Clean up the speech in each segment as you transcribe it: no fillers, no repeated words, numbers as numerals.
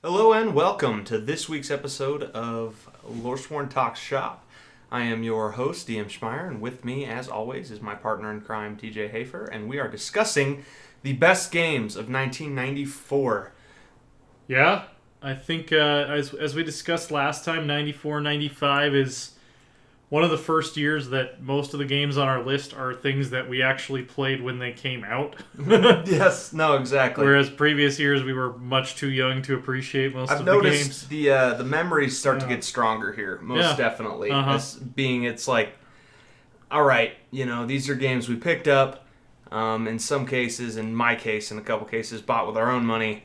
Hello and welcome to this week's episode of Loresworn Talks Shop. I am your host, DM Schmeier, and with me, as always, is my partner in crime, TJ Hafer, and we are discussing the best games of 1994. Yeah, I think as we discussed last time, 94, 95 is one of the first years that most of the games on our list are things that we actually played when they came out. Yes, no, exactly. Whereas previous years we were much too young to appreciate most of the games. I've noticed the memories start to get stronger here, most definitely. As being, it's like, all right, these are games we picked up. In some cases, in my case, in a couple cases, bought with our own money.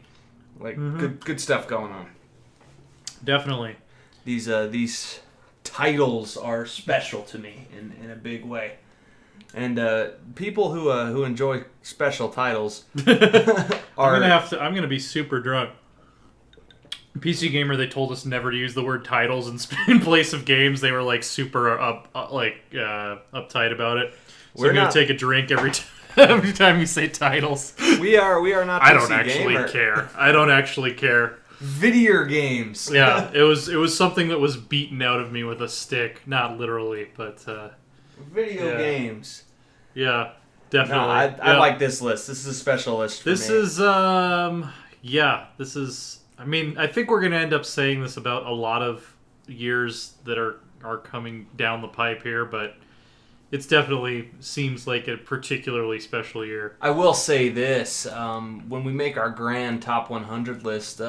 Like good stuff going on. Definitely. These titles are special to me in a big way, and people who enjoy special titles are. I'm gonna be super drunk. PC Gamer, they told us never to use the word titles in place of games. They were like super uptight about it. So I'm gonna take a drink every time you say titles. We are not. I don't actually care. I don't actually care. Video games. Yeah, it was something that was beaten out of me with a stick, not literally, but video games. Yeah, definitely. No, I like this list. This is a special list for me. This is. I mean, I think we're gonna end up saying this about a lot of years that are coming down the pipe here, but it's definitely seems like a particularly special year. I will say this: when we make our grand top 100 list.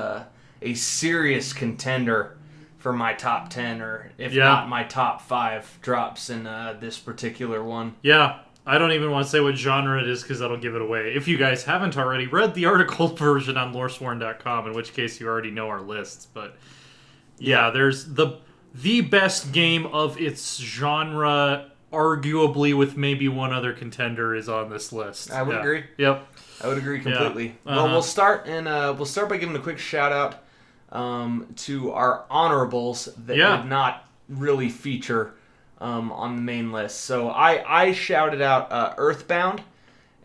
A serious contender for my top 10, or if not my top 5, drops in this particular one. Yeah, I don't even want to say what genre it is because that'll give it away. If you guys haven't already read the article version on loresworn.com, in which case you already know our lists. But yeah, there's the best game of its genre, arguably with maybe one other contender, is on this list. I would agree. Yep. I would agree completely. Yeah. Well, we'll start by giving a quick shout out to our honorables that did not really feature on the main list. So I shouted out Earthbound,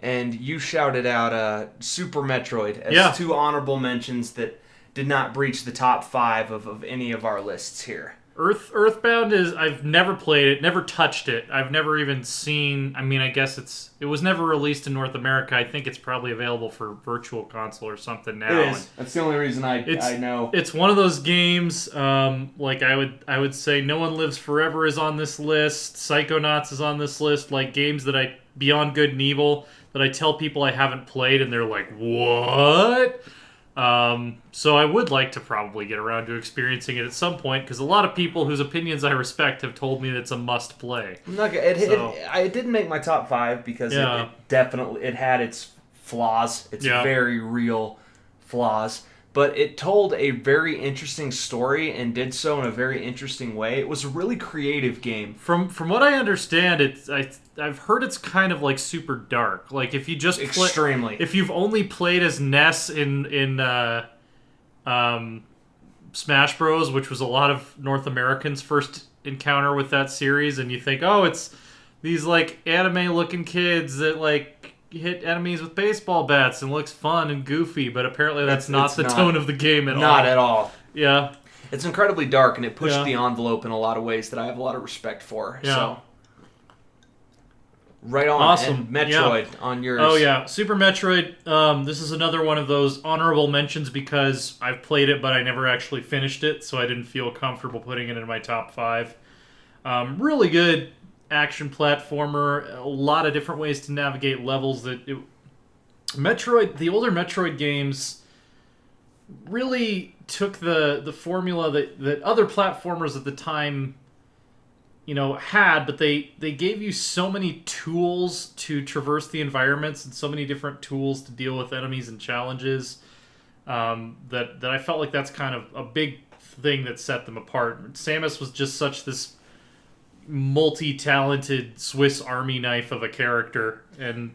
and you shouted out Super Metroid as two honorable mentions that did not breach the top 5 of any of our lists here. Earthbound is, I've never played it, never touched it. I've never even seen, I mean, I guess it was never released in North America. I think it's probably available for Virtual Console or something now. It is. That's the only reason I know. It's one of those games, like I would say No One Lives Forever is on this list, Psychonauts is on this list, like games that Beyond Good and Evil, that I tell people I haven't played and they're like, what? So I would like to probably get around to experiencing it at some point, because a lot of people whose opinions I respect have told me that it's a must-play. It didn't make my top 5 because it definitely had its flaws, its very real flaws, but it told a very interesting story and did so in a very interesting way. It was a really creative game. From what I understand, I've heard it's kind of like super dark. Like if you just extremely, if you've only played as Ness in Smash Bros, which was a lot of North Americans' first encounter with that series, and you think, oh, it's these like anime-looking kids that like hit enemies with baseball bats and looks fun and goofy, but apparently that's not the tone of the game at all. Not at all. Yeah. It's incredibly dark, and it pushed the envelope in a lot of ways that I have a lot of respect for. Yeah. So. Right on. Awesome. And Metroid on yours. Oh, yeah. Super Metroid. This is another one of those honorable mentions because I've played it, but I never actually finished it, so I didn't feel comfortable putting it in my top 5. Really good action platformer. A lot of different ways to navigate levels. The older Metroid games really took the formula that other platformers at the time had, but they gave you so many tools to traverse the environments and so many different tools to deal with enemies and challenges that I felt like that's kind of a big thing that set them apart. Samus was just such this multi-talented Swiss Army knife of a character, and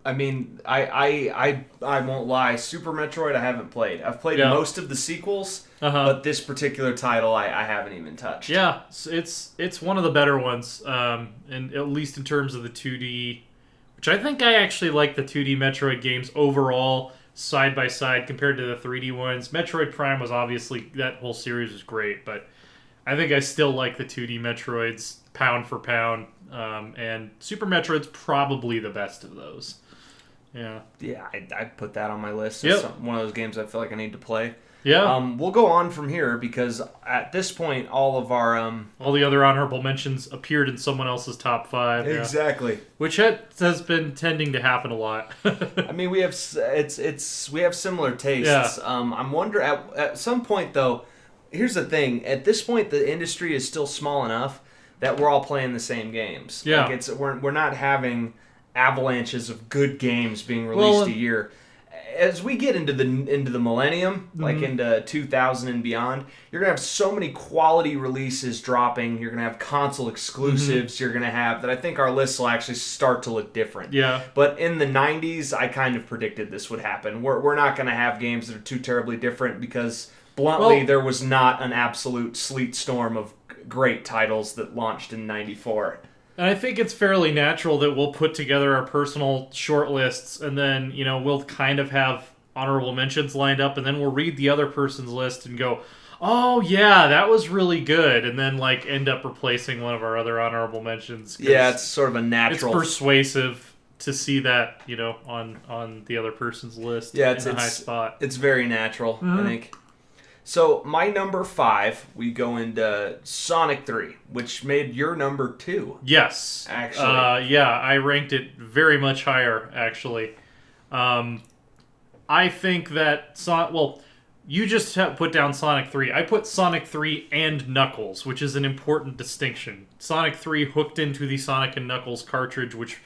I mean, I won't lie. Super Metroid I haven't played. I've played most of the sequels, but this particular title I haven't even touched. Yeah, it's one of the better ones, and at least in terms of the 2D, which I think I actually like the 2D Metroid games overall. side by side compared to the 3D ones. Metroid Prime was obviously, that whole series was great, but I think I still like the 2D Metroids pound for pound, and Super Metroid's probably the best of those. Yeah. Yeah, I'd put that on my list. It's one of those games I feel like I need to play. Yeah. We'll go on from here because at this point, all of our all the other honorable mentions appeared in someone else's top 5. Exactly. Which has been tending to happen a lot. I mean, we have similar tastes. Yeah. I'm wondering at some point though. Here's the thing. At this point, the industry is still small enough that we're all playing the same games. Yeah. Like we're not having avalanches of good games being released a year. As we get into the millennium, like into 2000 and beyond, you're gonna have so many quality releases dropping. You're gonna have console exclusives. You're gonna have that. I think our lists will actually start to look different. Yeah. But in the 90s, I kind of predicted this would happen. We're not gonna have games that are too terribly different because bluntly, there was not an absolute sleet storm of great titles that launched in 94. And I think it's fairly natural that we'll put together our personal short lists, and then, we'll kind of have honorable mentions lined up, and then we'll read the other person's list and go, oh, yeah, that was really good, and then, end up replacing one of our other honorable mentions. Yeah, it's sort of a natural... It's persuasive to see that, on the other person's list in a high spot. It's very natural, I think. So, my number 5, we go into Sonic 3, which made your number 2. Yes. Actually. Yeah, I ranked it very much higher, actually. I think that... you just put down Sonic 3. I put Sonic 3 and Knuckles, which is an important distinction. Sonic 3 hooked into the Sonic and Knuckles cartridge, which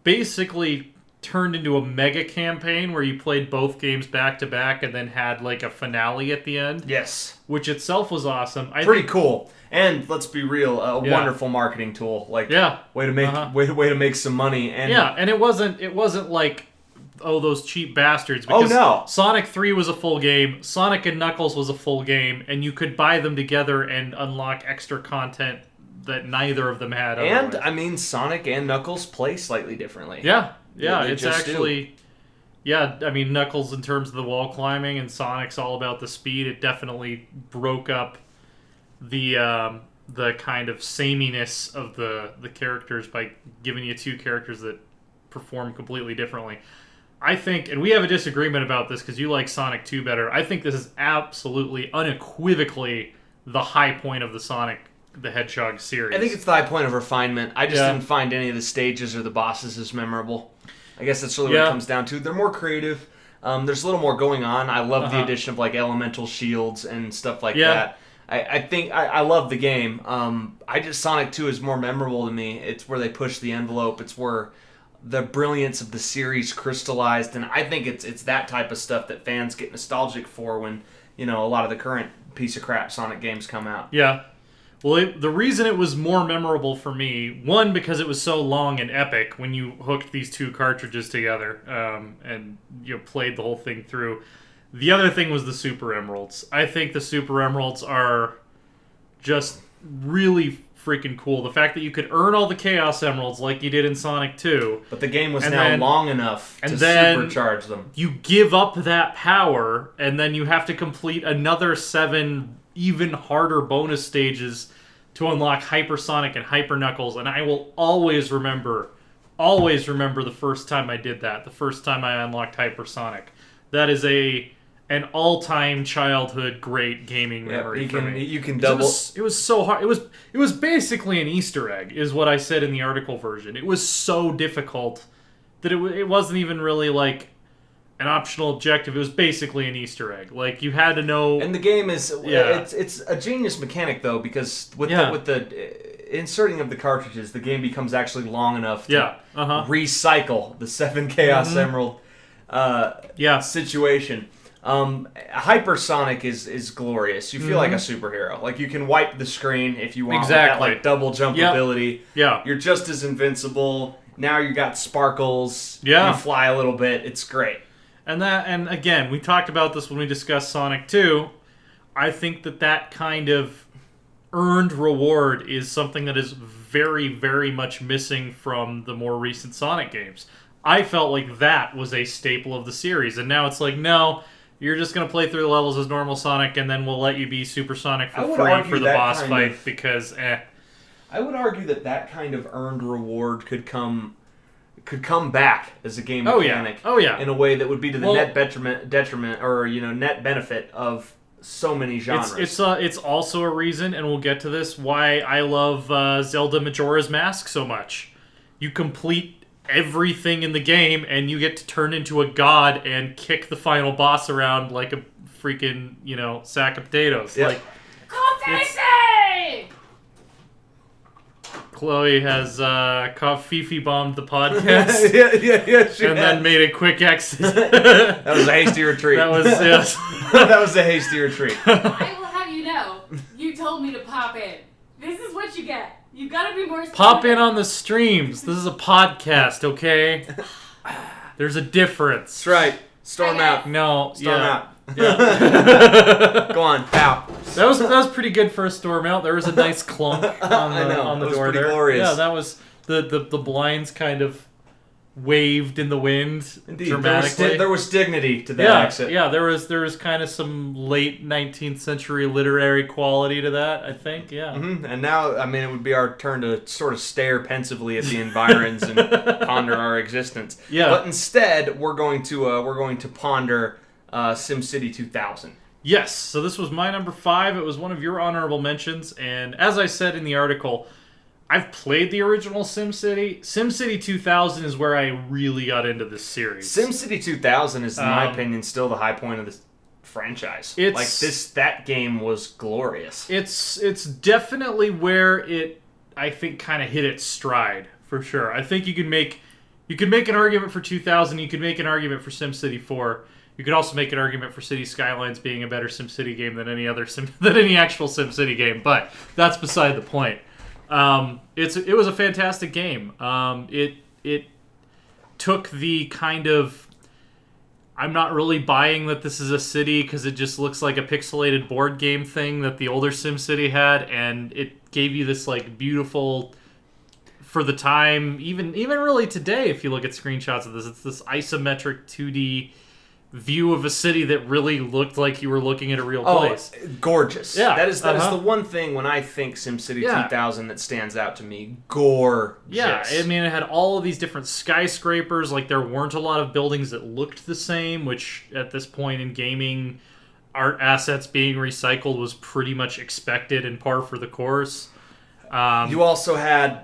basically turned into a mega campaign where you played both games back to back and then had a finale at the end. Yes. Which itself was awesome. Pretty cool. And let's be real, a wonderful marketing tool. Way to make some money. And and it wasn't like, oh, those cheap bastards. Because no. Sonic 3 was a full game, Sonic and Knuckles was a full game, and you could buy them together and unlock extra content that neither of them had. And, I mean, Sonic and Knuckles play slightly differently. Yeah. Yeah, it's actually... Do. Yeah, I mean, Knuckles in terms of the wall climbing, and Sonic's all about the speed. It definitely broke up the kind of sameness of the characters by giving you two characters that perform completely differently. I think, and we have a disagreement about this because you like Sonic 2 better, I think this is absolutely, unequivocally the high point of the Sonic the Hedgehog series. I think it's the high point of refinement. I just didn't find any of the stages or the bosses as memorable. I guess that's really what it comes down to. They're more creative. There's a little more going on. I love the addition of elemental shields and stuff like that. I think I love the game. Sonic 2 is more memorable to me. It's where they push the envelope. It's where the brilliance of the series crystallized, and I think it's that type of stuff that fans get nostalgic for when a lot of the current piece of crap Sonic games come out. Yeah. Well, the reason it was more memorable for me, one, because it was so long and epic when you hooked these two cartridges together and you played the whole thing through. The other thing was the Super Emeralds. I think the Super Emeralds are just really freaking cool. The fact that you could earn all the Chaos Emeralds like you did in Sonic 2. But the game was long enough to supercharge them. You give up that power, and then you have to complete another 7 even harder bonus stages to unlock Hypersonic and Hyper Knuckles, and I will always remember the first time I did that, the first time I unlocked Hypersonic. That is an all-time childhood great gaming memory for me. You can double. It was so hard. It was basically an Easter egg, is what I said in the article version. It was so difficult that it wasn't even really an optional objective. It was basically an Easter egg. You had to know. And the game is it's a genius mechanic though, because with the inserting of the cartridges, the game becomes actually long enough to recycle the 7 Chaos Emerald situation. Hypersonic is glorious. You feel like a superhero. You can wipe the screen if you want. Exactly. With that, double jump ability. Yeah. You're just as invincible. Now you got sparkles. Yeah. You fly a little bit. It's great. And again, we talked about this when we discussed Sonic 2. I think that kind of earned reward is something that is very, very much missing from the more recent Sonic games. I felt like that was a staple of the series, and now it's like, no, you're just going to play through the levels as normal Sonic, and then we'll let you be Super Sonic for free for the boss fight, because, I would argue that kind of earned reward could come back as a game mechanic. Oh yeah. In a way that would be to the net detriment, or net benefit of so many genres. It's also a reason, and we'll get to this, why I love Zelda Majora's Mask so much. You complete everything in the game, and you get to turn into a god and kick the final boss around like a freaking, sack of potatoes. Yep. Like, Fifi! Chloe has Fifi bombed the podcast. yeah, and then made a quick exit. That was a hasty retreat. That was, yes. That was a hasty retreat. I will have you know, you told me to pop in. This is what you get. You gotta be more specific. Pop in on the streams. This is a podcast, okay? There's a difference. That's right. Storm out. No, Storm out. Yeah. Go on, pow. That was pretty good for a storm out. There was a nice clunk on the door there. Glorious. Yeah, that was the blinds kind of waved in the wind. Indeed. Dramatically. There was dignity to that exit. Yeah, there was kind of some late 19th century literary quality to that, I think. Yeah. Mm-hmm. And now, it would be our turn to sort of stare pensively at the environs and ponder our existence. Yeah. But instead, we're going to ponder SimCity 2000. Yes. So this was my number 5. It was one of your honorable mentions, and as I said in the article, I've played the original SimCity. SimCity 2000 is where I really got into this series. SimCity 2000 is, in my opinion, still the high point of the franchise. That game was glorious. It's definitely where it, I think, kind of hit its stride, for sure. I think you could make an argument for 2000. You could make an argument for SimCity 4. You could also make an argument for City Skylines being a better SimCity game than any actual SimCity game, but that's beside the point. It was a fantastic game. It took the kind of, I'm not really buying that this is a city because it just looks like a pixelated board game thing that the older SimCity had, and it gave you this like beautiful, for the time, even really today, if you look at screenshots of this, it's this isometric 2D view of a city that really looked like you were looking at a real place. Gorgeous. Yeah. That is the one thing when I think SimCity 2000 that stands out to me. Gorgeous. Yeah, it had all of these different skyscrapers. Like, there weren't a lot of buildings that looked the same, which at this point in gaming, art assets being recycled was pretty much expected and par for the course. You also had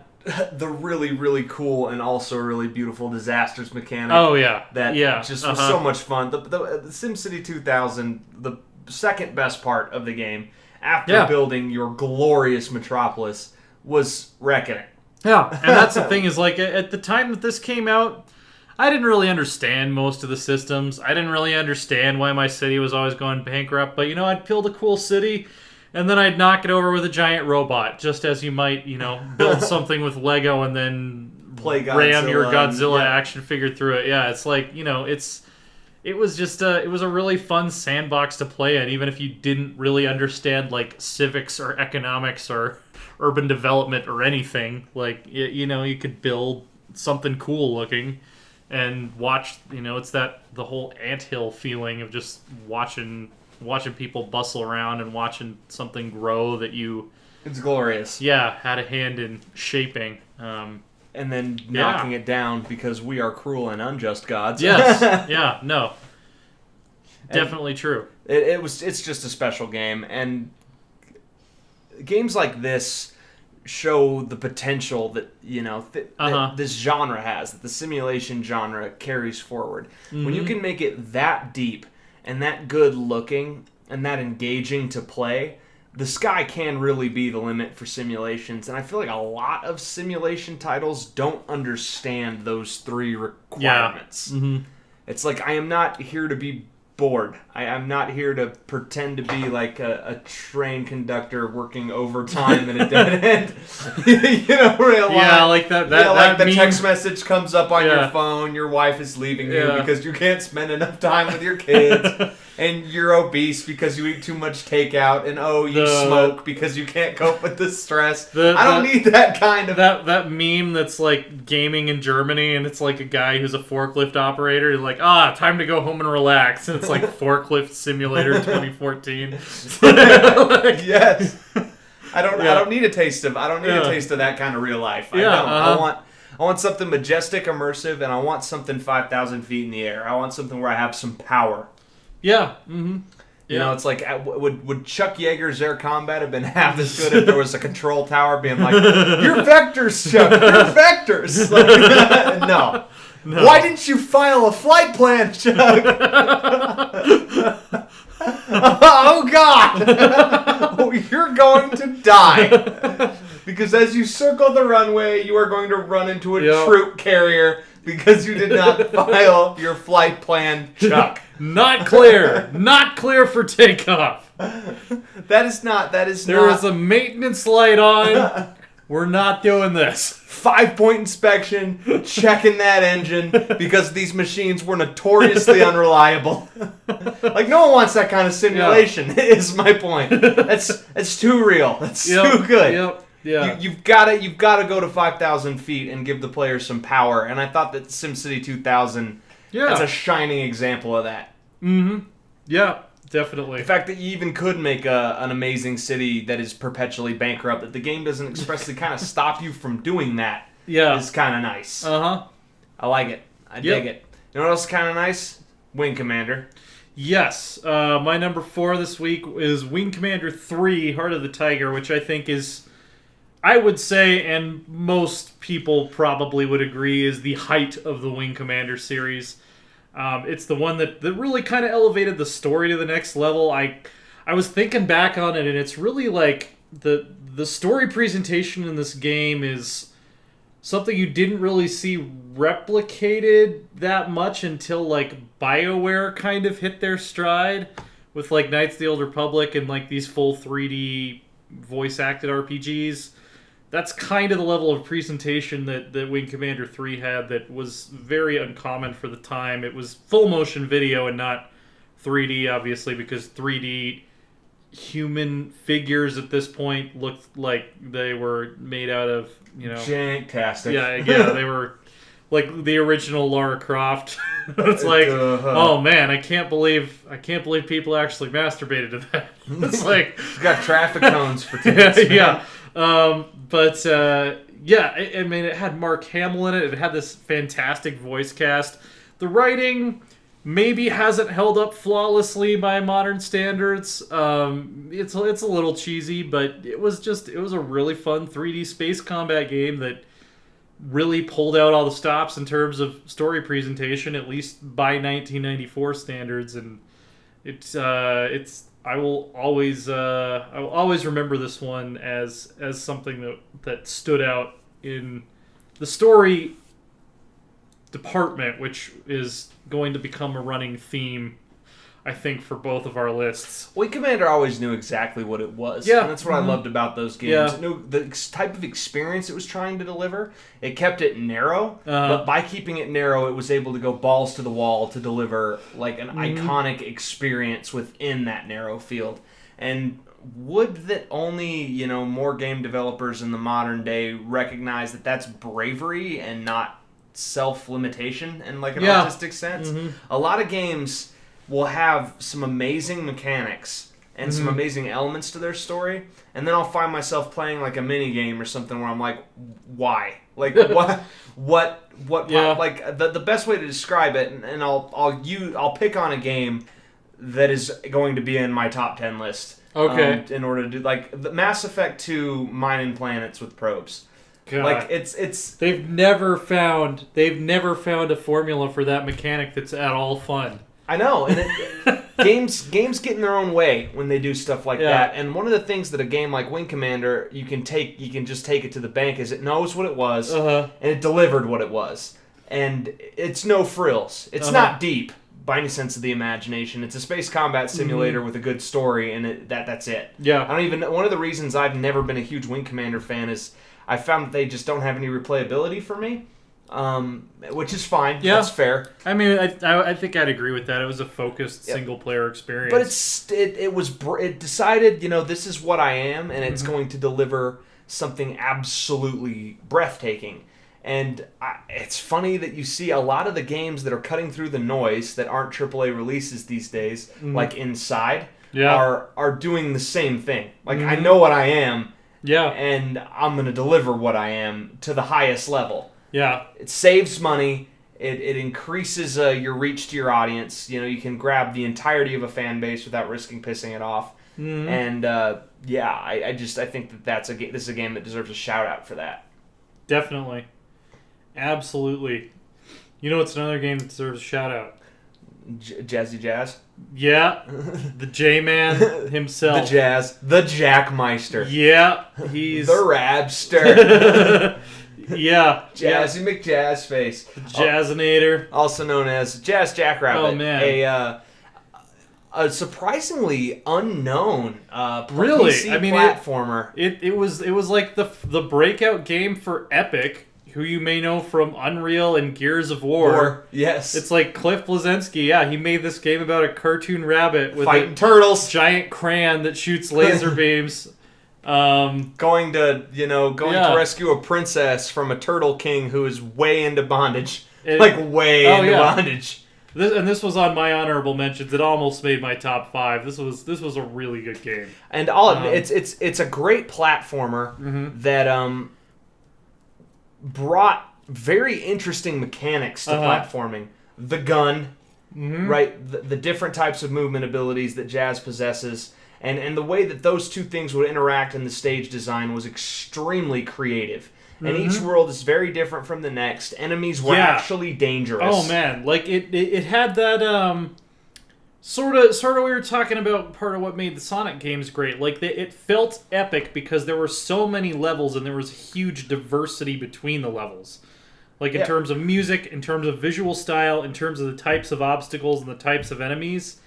the really, really cool and also really beautiful disasters mechanic. Oh, yeah. That just was so much fun. The SimCity 2000, the second best part of the game, after building your glorious metropolis, was wrecking it. Yeah, and that's the thing, is like, at the time that this came out, I didn't really understand most of the systems. I didn't really understand why my city was always going bankrupt, but, I'd build a cool city, and then I'd knock it over with a giant robot, just as you might, build something with Lego and then ram your Godzilla action figure through it. Yeah, it's like, it was just it was a really fun sandbox to play in, even if you didn't really understand like civics or economics or urban development or anything. Like, you could build something cool looking and watch. It's the whole anthill feeling of just watching people bustle around and watching something grow that you... It's glorious. Yeah, had a hand in shaping. And then knocking it down because we are cruel and unjust gods. Yes. Yeah, no. Definitely true. It's just a special game. And games like this show the potential that, that this genre has, that the simulation genre carries forward. Mm-hmm. When you can make it that deep and that good looking and that engaging to play, the sky can really be the limit for simulations. And I feel like a lot of simulation titles don't understand those three requirements. Yeah. Mm-hmm. It's like, I am not here to be bored. I'm not here to pretend to be like a train conductor working overtime in a dead end. Real life. Yeah, like that. Like the text message comes up on your phone. Your wife is leaving you because you can't spend enough time with your kids. and you're obese because you eat too much takeout, and you smoke because you can't cope with the stress. I don't need that kind of... That meme that's like gaming in Germany, and it's like a guy who's a forklift operator, like, time to go home and relax, and it's like Forklift Simulator 2014. Yes. I don't need a taste of that kind of real life. I don't. I want something majestic, immersive, and I want something 5,000 feet in the air. I want something where I have some power. Yeah. Mm-hmm. You know, it's like, would Chuck Yeager's Air Combat have been half as good if there was a control tower being like, "You're vectors, Chuck. You're vectors." Like, no. Why didn't you file a flight plan, Chuck? Oh, God. You're going to die. Because as you circle the runway, you are going to run into a troop carrier because you did not file your flight plan, Chuck. Not clear. Not clear for takeoff. There is a maintenance light on. We're not doing this. 5-point inspection, checking that engine because these machines were notoriously unreliable. Like, no one wants that kind of simulation, is my point. That's too real. That's too good. Yep. Yeah. You've got to go to 5,000 feet and give the players some power. And I thought that SimCity 2000 is a shining example of that. Mm-hmm. Yeah, definitely. The fact that you even could make an amazing city that is perpetually bankrupt, that the game doesn't expressly kind of stop you from doing that, is kind of nice. Uh-huh. I like it. I dig it. You know what else is kind of nice? Wing Commander. Yes. My number 4 this week is Wing Commander 3, Heart of the Tiger, which I think is... I would say, and most people probably would agree, is the height of the Wing Commander series. It's the one that really kind of elevated the story to the next level. I was thinking back on it, and it's really like the story presentation in this game is something you didn't really see replicated that much until like BioWare kind of hit their stride with like Knights of the Old Republic and like these full 3D voice-acted RPGs. That's kind of the level of presentation that Wing Commander 3 had that was very uncommon for the time. It was full motion video and not 3D, obviously, because 3D human figures at this point looked like they were made out of, Janktastic. Yeah, they were like the original Lara Croft. It's like, oh man, I can't believe people actually masturbated to that. It's like it's got traffic cones for tits. Yeah. I mean, it had Mark Hamill in it. It had this fantastic voice cast. The writing maybe hasn't held up flawlessly by modern standards. It's a little cheesy, but it was a really fun 3D space combat game that really pulled out all the stops in terms of story presentation, at least by 1994 standards, and I will always remember this one as something that stood out in the story department, which is going to become a running theme, I think, for both of our lists. Wing Commander always knew exactly what it was. Yeah. And that's what I loved about those games. Yeah. It knew the type of experience it was trying to deliver. It kept it narrow, but by keeping it narrow, it was able to go balls to the wall to deliver like an iconic experience within that narrow field. And would that only, more game developers in the modern day recognize that that's bravery and not self-limitation in like an artistic sense? Mm-hmm. A lot of games will have some amazing mechanics and some amazing elements to their story, and then I'll find myself playing like a mini game or something where I'm like, why? Like what like the best way to describe it, and I'll pick on a game that is going to be in my top 10 list. Okay. In order to do like the Mass Effect 2 mining planets with probes. God. Like it's they've never found a formula for that mechanic that's at all fun. I know, and games get in their own way when they do stuff like that. And one of the things that a game like Wing Commander you can just take it to the bank is it knows what it was and it delivered what it was, and it's no frills. It's not deep by any sense of the imagination. It's a space combat simulator with a good story, and that's it. Yeah, one of the reasons I've never been a huge Wing Commander fan is I found that they just don't have any replayability for me. which is fine. Yeah. That's fair. I mean, I think I'd agree with that. It was a focused single-player experience. But it decided, this is what I am, and it's going to deliver something absolutely breathtaking. And it's funny that you see a lot of the games that are cutting through the noise that aren't AAA releases these days, like Inside, are doing the same thing. Like, I know what I am, and I'm going to deliver what I am to the highest level. Yeah. It saves money. It increases your reach to your audience. You can grab the entirety of a fan base without risking pissing it off. And, I think this is a game that deserves a shout-out for that. Definitely. Absolutely. It's another game that deserves a shout-out. Jazzy Jazz? Yeah. The J-Man himself. The Jackmeister. Yeah. He's... The Rabster. Yeah. Jazzy McJazzface. The Jazzinator. Also known as Jazz Jackrabbit. Oh, man. A surprisingly unknown really? PC platformer. It was like the breakout game for Epic, who you may know from Unreal and Gears of War. Yes. It's like Cliff Bleszinski. Yeah, he made this game about a cartoon rabbit with fighting turtles, giant crayon that shoots laser beams. Going to rescue a princess from a turtle king who is way into bondage. Into bondage. This was on my honorable mentions. It almost made my top 5. This was a really good game. And I'll admit, it's a great platformer that brought very interesting mechanics to platforming. The gun, right? The different types of movement abilities that Jazz possesses. And the way that those two things would interact in the stage design was extremely creative. And each world is very different from the next. Enemies were actually dangerous. Oh man, like it had that sort of we were talking about part of what made the Sonic games great. Like it felt epic because there were so many levels and there was huge diversity between the levels. Like in terms of music, in terms of visual style, in terms of the types of obstacles and the types of enemies.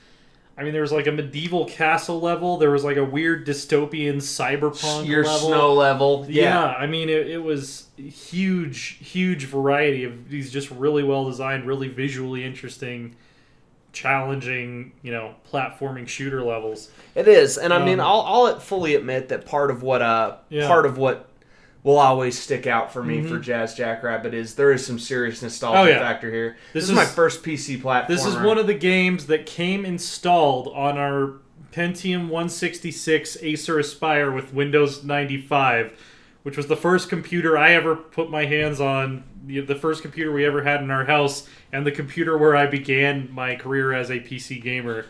I mean, there was like a medieval castle level. There was like a weird dystopian cyberpunk Your level. snow level. Yeah, I mean, it was huge variety of these just really well designed, really visually interesting, challenging, platforming shooter levels. It is, and I mean, I'll fully admit that part of what will always stick out for me for Jazz Jackrabbit is there is some serious nostalgia factor here. This is my first PC platformer. This is one of the games that came installed on our Pentium 166 Acer Aspire with Windows 95, which was the first computer I ever put my hands on, the first computer we ever had in our house, and the computer where I began my career as a PC gamer.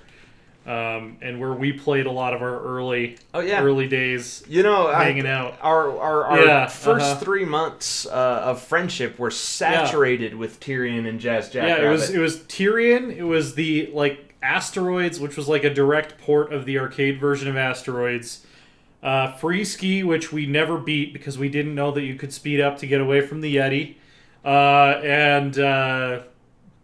And where we played a lot of our early days, hanging out. Our first 3 months of friendship were saturated with Tyrion and Jazz Jackrabbit. Yeah, it was Tyrion. It was the Asteroids, which was like a direct port of the arcade version of Asteroids. Free Ski, which we never beat because we didn't know that you could speed up to get away from the Yeti, and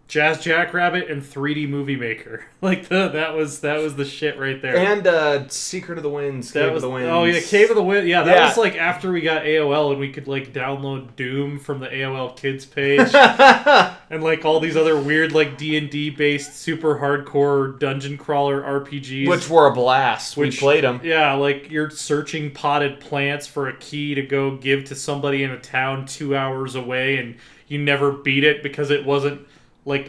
Jazz Jackrabbit and 3D Movie Maker. That was the shit right there. And Secret of the Winds, Cave of the Winds. Oh yeah, Cave of the Winds. Yeah, that was like after we got AOL and we could download Doom from the AOL Kids page. And all these other weird D&D based super hardcore dungeon crawler RPGs. Which were a blast. We played them. Yeah, you're searching potted plants for a key to go give to somebody in a town 2 hours away and you never beat it because it wasn't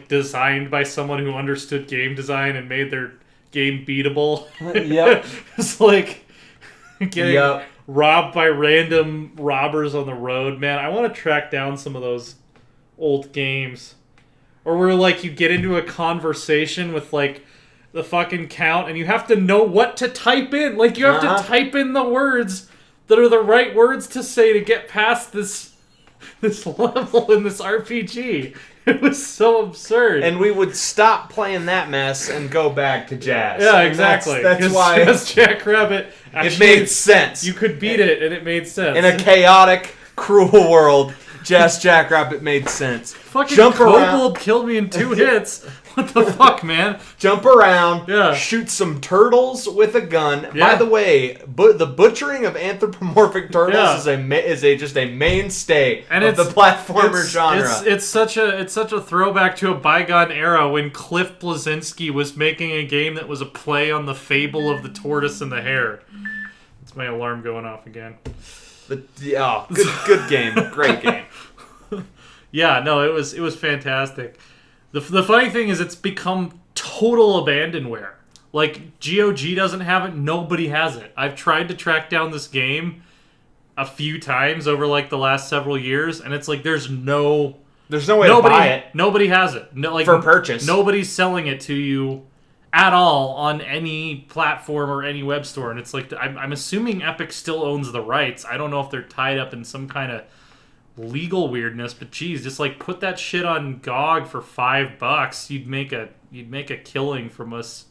designed by someone who understood game design and made their game beatable. Yep. It's getting robbed by random robbers on the road. Man, I want to track down some of those old games. Or where you get into a conversation with the fucking count and you have to know what to type in. You have to type in the words that are the right words to say to get past this level in this RPG. It was so absurd. And we would stop playing that mess and go back to Jazz. Yeah, exactly. That's why Jazz Jackrabbit it made sense. You could beat it, and it made sense. In a chaotic, cruel world, Jazz Jackrabbit made sense. Fucking Jump kobold around. killed me in 2 hits. What the fuck, man? Jump around, Yeah. shoot some turtles with a gun. Yeah. By the way, the butchering of anthropomorphic turtles Yeah. is just a mainstay And of the platformer genre. It's such a throwback to a bygone era when Cliff Bleszinski was making a game that was a play on the fable of the tortoise and the hare. It's my alarm going off again. Good game, great game. Yeah, no, it was fantastic. The funny thing is, it's become total abandonware. Like, GOG doesn't have it, nobody has it. I've tried to track down this game a few times over, like, the last several years, and it's like there's no way to buy it. Nobody has it. No, like, for purchase. Nobody's selling it to you at all on any platform or any web store. And it's like, I'm assuming Epic still owns the rights. I don't know if they're tied up in some kind of legal weirdness, but geez, just like put that shit on GOG for $5. You'd make a killing from us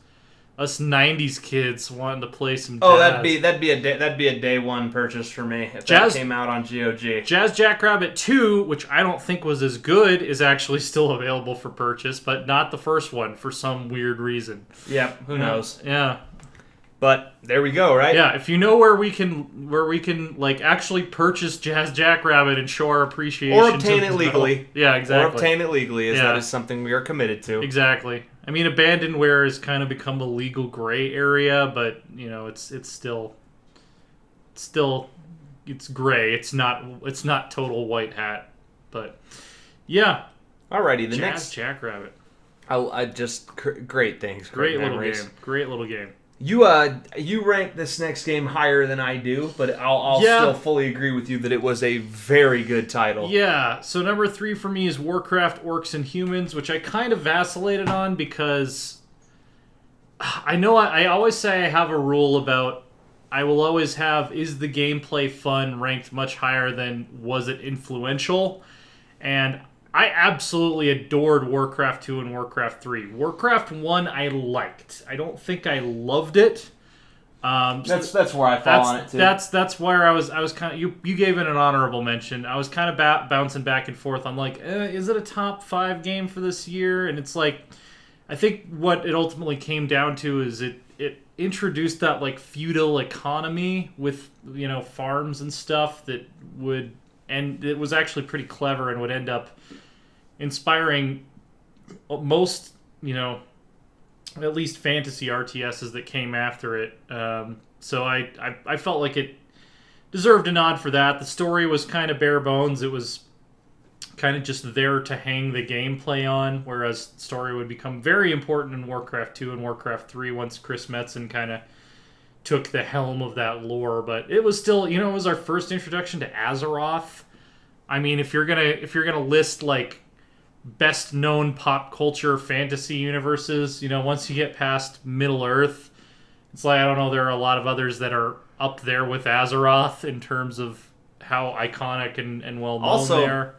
90s kids wanting to play some jazz. Oh, that'd be a day one purchase for me if that came out on GOG. Jazz Jackrabbit 2, which I don't think was as good, is actually still available for purchase, but not the first one for some weird reason. Yep, who knows? Yeah. But there we go, right? Yeah, if you know where we can like actually purchase Jazz Jackrabbit and show our appreciation, or obtain it legally. Yeah, exactly. Or obtain it legally, that is something we are committed to. Exactly. I mean, abandonware has kind of become a legal gray area, but you know, it's still gray. It's not total white hat, but yeah. Alrighty, the Jazz next Jackrabbit. Great things. Great little memories. game. Great little game. You rank this next game higher than I do, but I'll still fully agree with you that it was a very good title. Yeah, so number 3 for me is Warcraft Orcs and Humans, which I kind of vacillated on because I know I always say I have a rule about I will always have is the gameplay fun ranked much higher than was it influential, and I absolutely adored Warcraft 2 and Warcraft 3. Warcraft 1 I liked. I don't think I loved it. That's where I fall on it too. That's where I was kind of you gave it an honorable mention. I was kind of bouncing back and forth. I'm like, is it a top 5 game for this year? And it's like, I think what it ultimately came down to is it introduced that like feudal economy with farms and stuff that would. And it was actually pretty clever and would end up inspiring most, at least fantasy RTSs that came after it. So I felt like it deserved a nod for that. The story was kind of bare bones. It was kind of just there to hang the gameplay on, whereas story would become very important in Warcraft 2 and Warcraft 3 once Chris Metzen kind of took the helm of that lore. But it was still, it was our first introduction to Azeroth. I mean, if you're gonna list like best known pop culture fantasy universes, once you get past Middle Earth, it's like, I don't know, there are a lot of others that are up there with Azeroth in terms of how iconic and well known they are.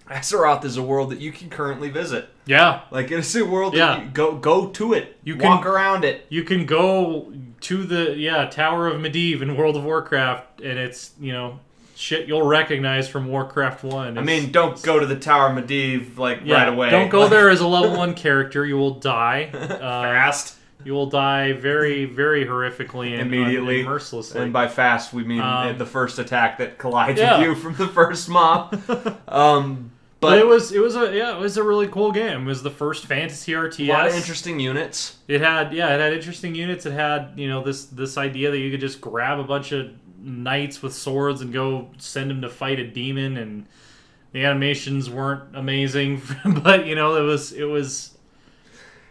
Azeroth is a world that you can currently visit. Yeah. Like, it's a world that you go to it. You can walk around it. You can go to the Tower of Medivh in World of Warcraft, and it's, shit you'll recognize from Warcraft 1. I mean, don't go to the Tower of Medivh, right away. Don't go there as a level 1 character. You will die. Fast. You will die very, very horrifically and immediately, and mercilessly. And by fast, we mean the first attack that collides with you from the first mob. But it was a really cool game. It was the first fantasy RTS. A lot of interesting units. It had interesting units. It had this idea that you could just grab a bunch of knights with swords and go send them to fight a demon, and the animations weren't amazing, but it was.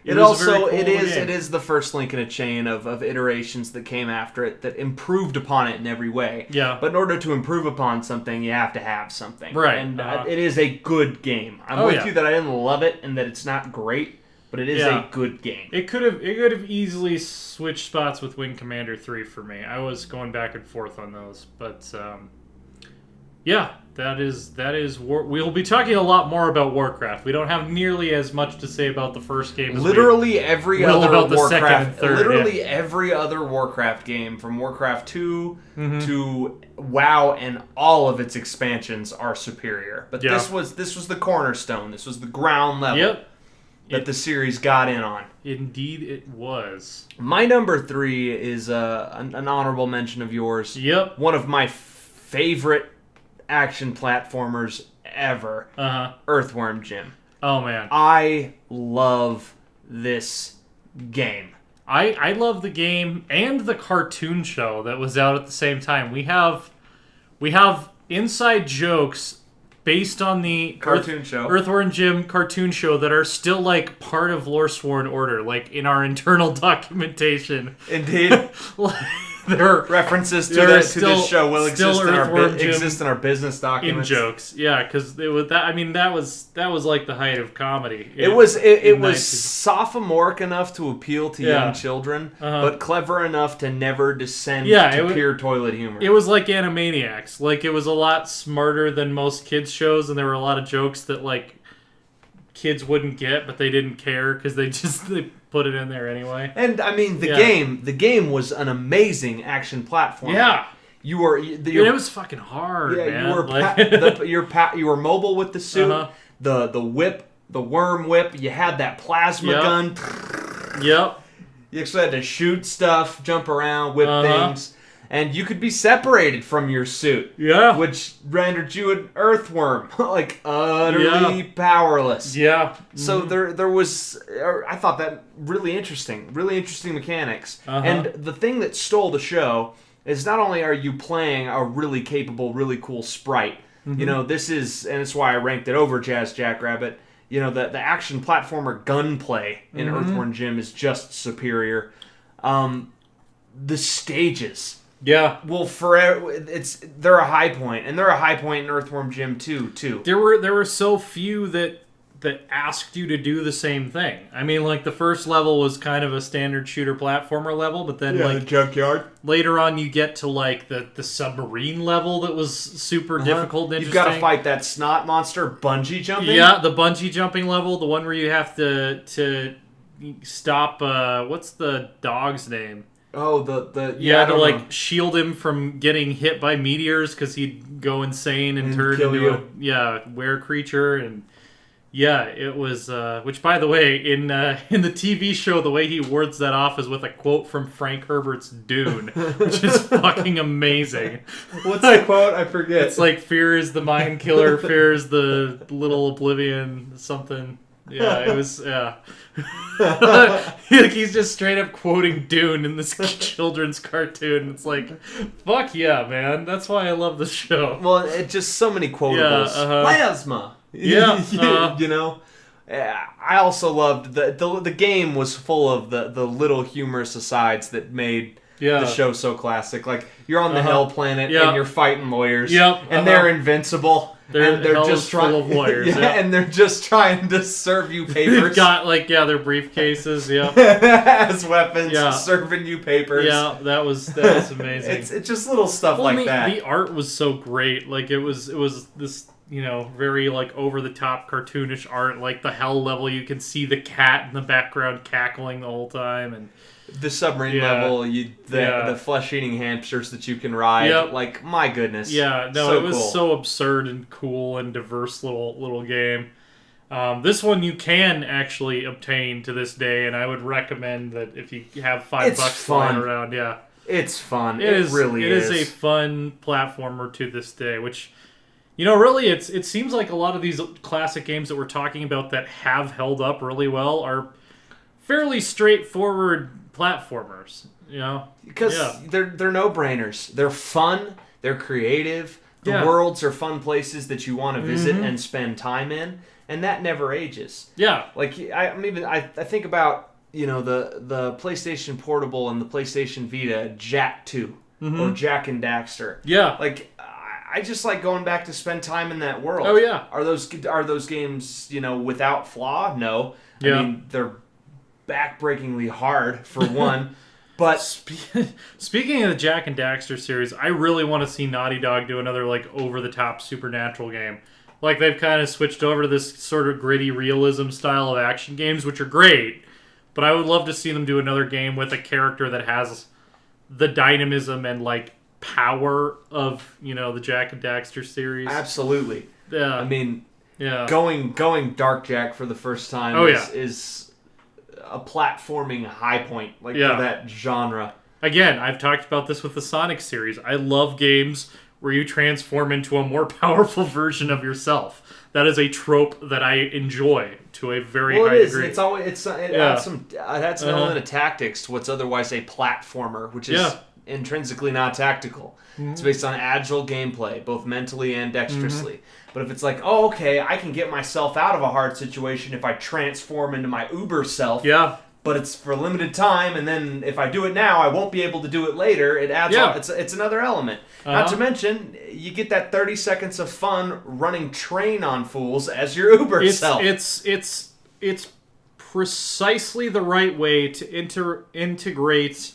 It is the first link in a chain of iterations that came after it that improved upon it in every way. Yeah. But in order to improve upon something, you have to have something. Right. And it is a good game. I'm with you that I didn't love it and that it's not great, but it is a good game. It could have easily switched spots with Wing Commander 3 for me. I was going back and forth on those, but Yeah, that is. We'll be talking a lot more about Warcraft. We don't have nearly as much to say about the first game. As literally every other about the Warcraft, second and third, literally every other Warcraft game, from Warcraft 2 to WoW and all of its expansions, are superior. But this was the cornerstone. This was the ground level that the series got in on. Indeed, it was. My number 3 is an honorable mention of yours. Yep. One of my favorite action platformers ever. Earthworm Jim. Oh man, I love this game. I love the game and the cartoon show that was out at the same time. We have inside jokes based on the Cartoon show. Earthworm Jim cartoon show that are still like part of Loresworn Order, like in our internal documentation. Indeed. There references to this show will exist in our business documents. In jokes, yeah, because it was that. I mean, that was like the height of comedy. It was sophomoric enough to appeal to young children, but clever enough to never descend to pure toilet humor. It was like Animaniacs. Like, it was a lot smarter than most kids shows, and there were a lot of jokes that like kids wouldn't get, but they didn't care because they put it in there anyway. And I mean, the game was an amazing action platform. Yeah, it was fucking hard. Yeah, man. you were mobile with the suit, the whip, the worm whip. You had that plasma gun. Yep. You actually had to shoot stuff, jump around, whip things. And you could be separated from your suit. Yeah. Which rendered you an earthworm. like, utterly powerless. Yeah. So there was... I thought that really interesting mechanics. And the thing that stole the show is not only are you playing a really capable, really cool sprite. You know, this is... And it's why I ranked it over Jazz Jackrabbit. You know, the action platformer gunplay in Earthworm Jim is just superior. The stages... Yeah. Well, forever they're a high point, and they're a high point in Earthworm Jim too. There were so few that asked you to do the same thing. I mean, like, the first level was kind of a standard shooter platformer level, but then like the junkyard. Later on, you get to like the submarine level that was super difficult and interesting. You've got to fight that snot monster bungee jumping. Yeah, the bungee jumping level, the one where you have to stop. What's the dog's name? Oh, to like shield him from getting hit by meteors because he'd go insane and turn into a were creature. And it was which, by the way, in the TV show, the way he wards that off is with a quote from Frank Herbert's Dune, which is fucking amazing. What's the quote? I forget. It's like, fear is the mind killer, fear is the little oblivion something. Yeah, it was, like, he's just straight up quoting Dune in this children's cartoon. It's like, fuck yeah, man. That's why I love the show. Well, it's just so many quotables. Plasma. Yeah. You know? I also loved the game was full of the little humorous asides that made the show so classic. Like, you're on the Hell Planet and you're fighting lawyers. And they're invincible. They're just full of lawyers. And they're just trying to serve you papers. They've got their briefcases, as weapons, serving you papers. Yeah, that was amazing. It's just little stuff like that. The art was so great. Like, it was this, very like over the top cartoonish art. Like, the hell level, you can see the cat in the background cackling the whole time, and the submarine level, the flesh-eating hamsters that you can ride. Like, my goodness. Yeah, no, it was so absurd and cool and diverse little game. This one you can actually obtain to this day, and I would recommend that if you have $5 flying around. Yeah, it's fun. It really is. It is a fun platformer to this day, which, really, it seems like a lot of these classic games that we're talking about that have held up really well are fairly straightforward platformers, because they're no-brainers. They're fun, they're creative, the worlds are fun places that you want to visit and spend time in, and that never ages. Like, I think about the PlayStation Portable and the PlayStation Vita Jak 2 or Jak and Daxter. Like, I just like going back to spend time in that world. Oh yeah. Are those games without flaw? No. I mean, they're backbreakingly hard for one, But speaking of the Jack and Daxter series, I really want to see Naughty Dog do another like over-the-top supernatural game. Like they've kind of switched over to this sort of gritty realism style of action games, which are great. But I would love to see them do another game with a character that has the dynamism and like power of, you know, the Jack and Daxter series. Absolutely. Yeah. I mean, yeah. Going Dark Jack for the first time is a platforming high point for that genre. Again, I've talked about this with the Sonic series. I love games where you transform into a more powerful version of yourself. That is a trope that I enjoy to a very high degree. It adds an element of tactics to what's otherwise a platformer, which is intrinsically not tactical. Mm-hmm. It's based on agile gameplay, both mentally and dexterously. Mm-hmm. But if it's like, oh, okay, I can get myself out of a hard situation if I transform into my Uber self. Yeah. But it's for a limited time, and then if I do it now, I won't be able to do it later. It adds on. It's another element. Not to mention, you get that 30 seconds of fun running train on fools as your Uber self. It's precisely the right way to integrate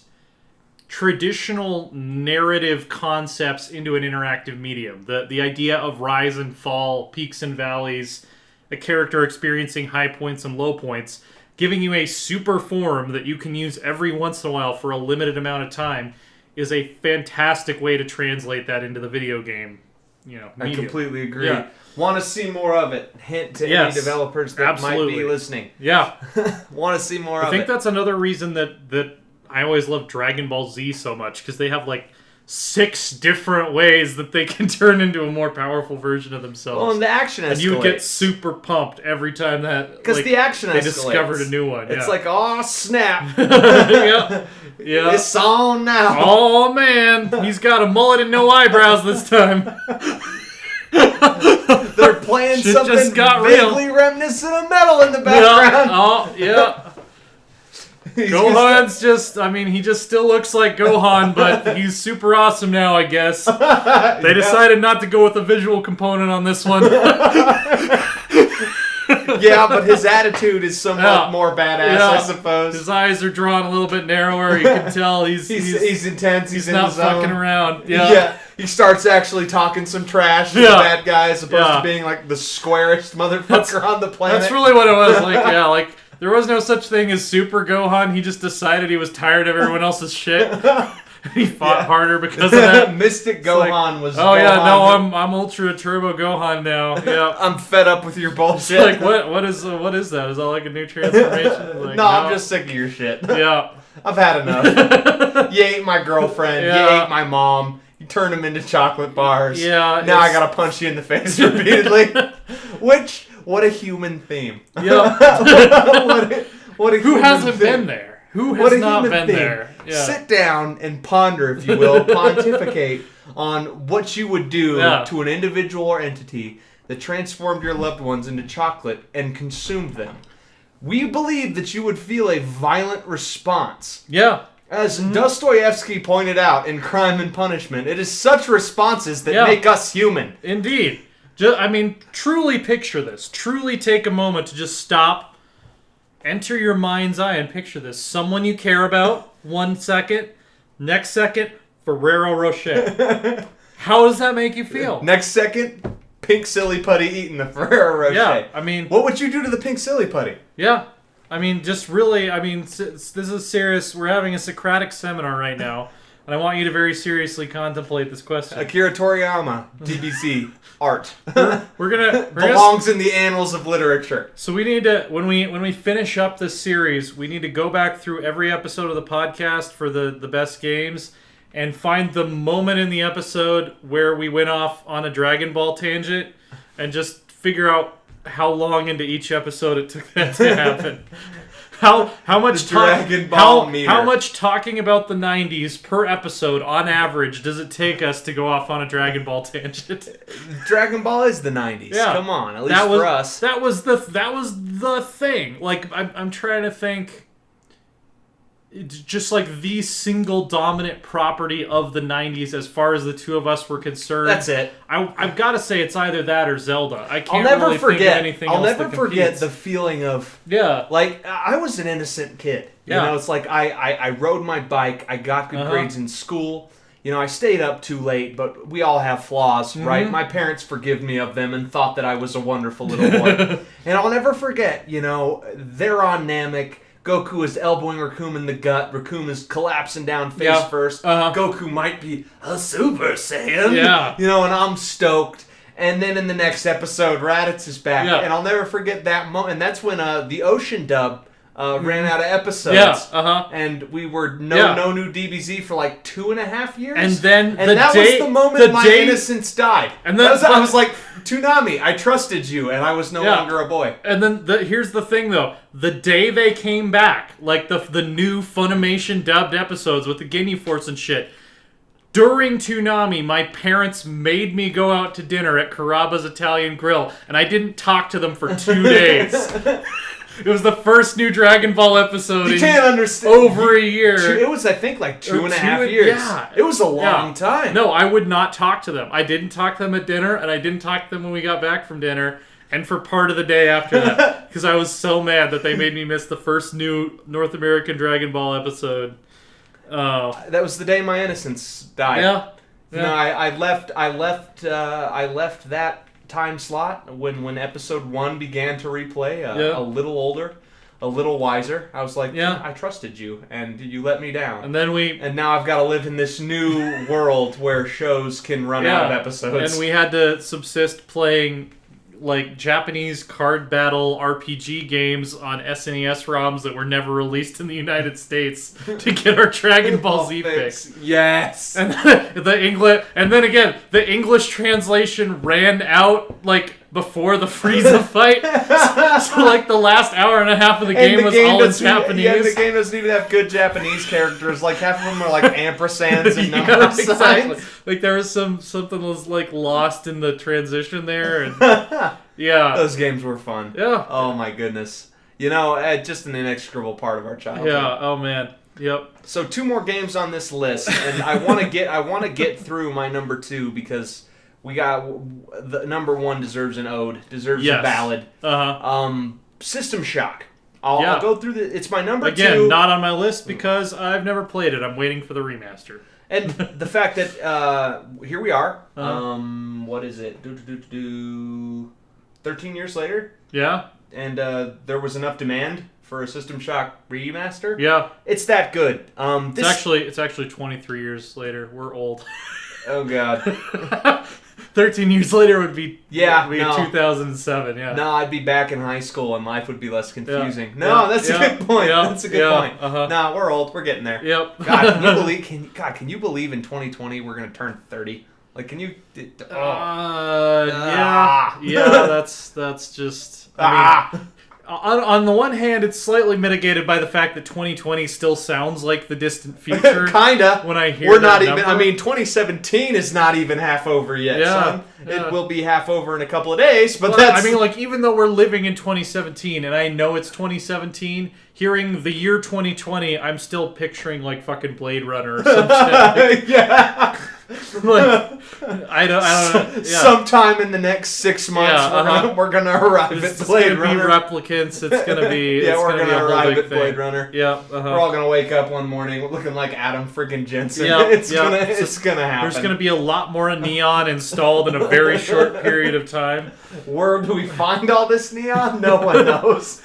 traditional narrative concepts into an interactive medium. The idea of rise and fall, peaks and valleys, a character experiencing high points and low points, giving you a super form that you can use every once in a while for a limited amount of time is a fantastic way to translate that into the video game. Medium. I completely agree. Yeah. Want to see more of it? Hint to any developers that might be listening. Yeah. Want to see more of it. I think that's another reason that I always love Dragon Ball Z so much, because they have like 6 different ways that they can turn into a more powerful version of themselves. Well, and the action escalates. And you get super pumped every time that... Because the action they escalates. discovered a new one. It's like, oh, snap. Yeah. It's on now. Oh, man. He's got a mullet and no eyebrows this time. They're playing something vaguely reminiscent of metal in the background. Yeah. Oh, yeah. Gohan's he just still looks like Gohan, but he's super awesome now, I guess. They decided not to go with a visual component on this one. Yeah, but his attitude is somewhat more badass, I suppose. His eyes are drawn a little bit narrower. You can tell he's intense. He's in not the zone. fucking around. Yeah. He starts actually talking some trash to the bad guy as opposed to being like the squarest motherfucker on the planet. That's really what it was. There was no such thing as Super Gohan. He just decided he was tired of everyone else's shit. He fought harder because of that. Mystic Gohan was. Oh Gohan. I'm Ultra Turbo Gohan now. Yeah, I'm fed up with your bullshit. Like what is that? Is that like a new transformation? No, I'm just sick of your shit. Yeah, I've had enough. You ate my girlfriend. You ate my mom. You turned them into chocolate bars. Yeah. Now I gotta punch you in the face repeatedly. What a human theme. Yeah. what a Who hasn't been there? Who has not been there? Yeah. Sit down and ponder, if you will, pontificate on what you would do to an individual or entity that transformed your loved ones into chocolate and consumed them. We believe that you would feel a violent response. Yeah. As Dostoevsky pointed out in Crime and Punishment, it is such responses that make us human. Indeed. Truly picture this. Truly take a moment to just stop, enter your mind's eye and picture this. Someone you care about, 1 second. Next second, Ferrero Rocher. How does that make you feel? Next second, pink silly putty eating the Ferrero Rocher. Yeah, what would you do to the pink silly putty? Yeah. This is serious. We're having a Socratic seminar right now. And I want you to very seriously contemplate this question. Akira Toriyama, DBZ, art. We're gonna belongs in the annals of literature. So we need to when we finish up this series, we need to go back through every episode of the podcast for the best games and find the moment in the episode where we went off on a Dragon Ball tangent and just figure out how long into each episode it took that to happen. How much how much talking about the 90s per episode on average does it take us to go off on a Dragon Ball tangent? Dragon Ball is the 90s. Yeah. Come on, at least for us. That was the thing. Like I'm trying to think. just like the single dominant property of the 90s as far as the two of us were concerned. That's it. I've got to say it's either that or Zelda. I can't I'll never really forget. think of anything I'll else never that forget competes. the feeling of Yeah. like I was an innocent kid. You know, it's like I rode my bike. I got good grades in school. You know, I stayed up too late, but we all have flaws, right? My parents forgive me of them and thought that I was a wonderful little boy. And I'll never forget, you know, they're on Namek. Goku is elbowing Raccoon in the gut. Raccoon is collapsing down face first. Goku might be a Super Saiyan. Yeah. You know, and I'm stoked. And then in the next episode, Raditz is back. Yeah. And I'll never forget that moment. And that's when the Ocean dub ran out of episodes. Yeah, And we were no new DBZ for like 2.5 years. And then that was the moment my innocence died. And then I was like, Toonami, I trusted you, and I was no longer a boy. And then here's the thing, though. The day they came back, like the new Funimation dubbed episodes with the Ginyu Force and shit, during Toonami, my parents made me go out to dinner at Caraba's Italian Grill, and I didn't talk to them for 2 days. It was the first new Dragon Ball episode You can't understand. over a year. It was, I think, like 2.5 years. Yeah. It was a long time. No, I would not talk to them. I didn't talk to them at dinner, and I didn't talk to them when we got back from dinner, and for part of the day after that. Because I was so mad that they made me miss the first new North American Dragon Ball episode. That was the day my innocence died. Yeah. No, I left that time slot when episode 1 began to replay. A little older, a little wiser. I was like, I trusted you, and you let me down. And now I've got to live in this new world where shows can run out of episodes. And we had to subsist playing like Japanese card battle RPG games on SNES ROMs that were never released in the United States to get our Dragon Ball Z fix. Yes. And the English translation ran out like before the Frieza fight. So like the last hour and a half of the game was all in Japanese. Yeah, the game doesn't even have good Japanese characters. Like half of them are like ampersands and number signs. Like there was something was like lost in the transition there, and those games were fun. Yeah. Oh my goodness. You know, just an inextricable part of our childhood. Yeah. Oh man. Yep. So 2 more games on this list, and I want to get through my number 2 because we got the number 1 deserves an ode, deserves a ballad. System Shock. I'll go through it's my number 2. Again, not on my list because I've never played it. I'm waiting for the remaster. And the fact that here we are. What is it? 13 years later. Yeah. And there was enough demand for a System Shock remaster. Yeah. It's that good. It's actually 23 years later. We're old. Oh God. 13 years later would be 2007. Yeah. No, I'd be back in high school and life would be less confusing. Yeah. No, that's a good point. That's a good point. No, we're old. We're getting there. Yep. God, can you believe in 2020 we're gonna turn 30? Like, can you? That's just. I mean, on the one hand, it's slightly mitigated by the fact that 2020 still sounds like the distant future. Kinda. When I hear we're that not even. number. I mean, 2017 is not even half over yet, son. It will be half over in a couple of days, but that's. I mean, like, even though we're living in 2017, and I know it's 2017, hearing the year 2020, I'm still picturing like fucking Blade Runner or some shit. Yeah. Like, I don't know. Yeah. Sometime in the next 6 months, we're gonna arrive at Blade Runner. It's gonna be replicants. It's gonna be. We're gonna arrive at Blade Runner. Yeah. We're all gonna wake up one morning looking like Adam freaking Jensen. Yeah. It's gonna happen. There's gonna be a lot more neon installed in a very short period of time. Where do we find all this neon? No one knows.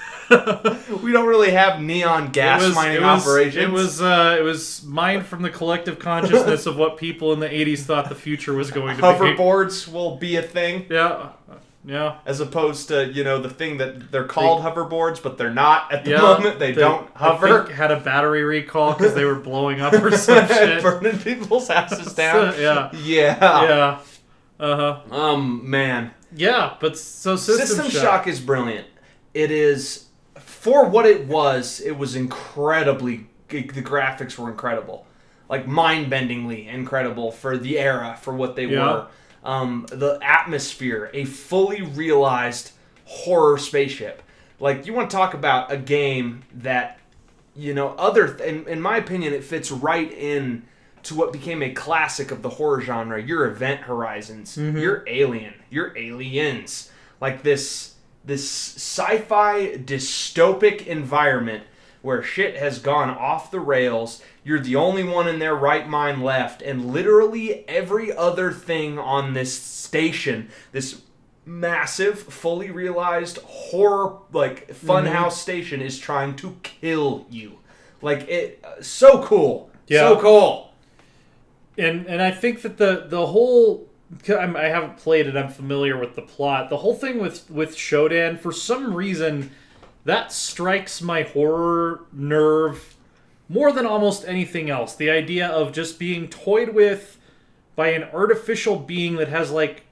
We don't really have neon gas mining operations. It was mined from the collective consciousness of what people in the 80s thought the future was going to be. Hoverboards will be a thing. Yeah. Yeah. As opposed to, the thing that they're called hoverboards, but they're not at the moment. They don't hover. I think had a battery recall because they were blowing up or some shit. Burning people's houses down. Yeah. Yeah. Yeah. Man. Yeah, but so System Shock is brilliant. It is, for what it was incredibly, the graphics were incredible. Like, mind-bendingly incredible for the era, for what they were. The atmosphere, a fully realized horror spaceship. Like, you want to talk about a game that in my opinion, it fits right in to what became a classic of the horror genre. Your event horizons, your alien, your aliens, like this sci-fi dystopic environment where shit has gone off the rails. You're the only one in their right mind left, and literally every other thing on this station, this massive, fully realized horror, like, funhouse station is trying to kill you. Like, it, so cool. Yeah. So cool. And I think that the whole, I haven't played it, I'm familiar with the plot. The whole thing with Shodan, for some reason, that strikes my horror nerve more than almost anything else. The idea of just being toyed with by an artificial being that has, like,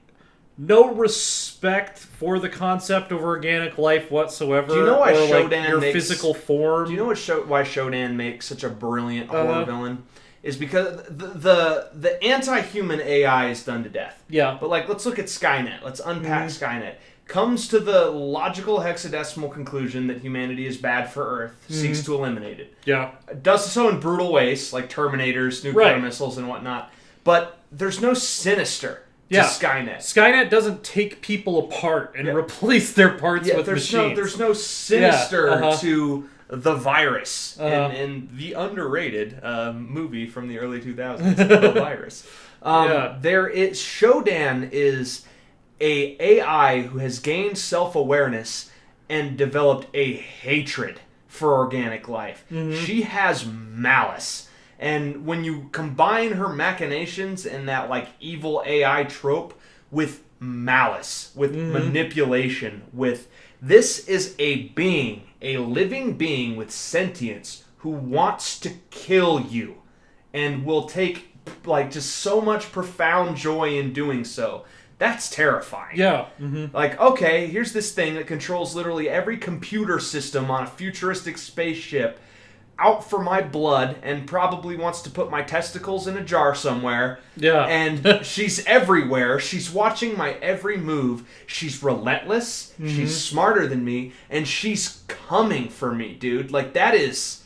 no respect for the concept of organic life whatsoever. Do you know why Shodan like your physical form? Do you know why Shodan makes such a brilliant horror villain? Is because the anti-human AI is done to death. Yeah. But, like, let's look at Skynet. Let's unpack Skynet. Comes to the logical hexadecimal conclusion that humanity is bad for Earth, seeks to eliminate it. Yeah. Does so in brutal ways, like Terminators, nuclear missiles, and whatnot. But there's no sinister to Skynet. Skynet doesn't take people apart and replace their parts with machines. There's no sinister to the virus. In the underrated movie from the early 2000s, The Virus. Shodan is a AI who has gained self-awareness and developed a hatred for organic life. She has malice. And when you combine her machinations and that, like, evil AI trope with malice, with manipulation, this is a being, a living being with sentience who wants to kill you and will take, like, just so much profound joy in doing so. That's terrifying. Yeah. Like, okay, here's this thing that controls literally every computer system on a futuristic spaceship out for my blood and probably wants to put my testicles in a jar somewhere. Yeah. And she's everywhere. She's watching my every move. She's relentless. She's smarter than me. And she's coming for me, dude. Like, that is...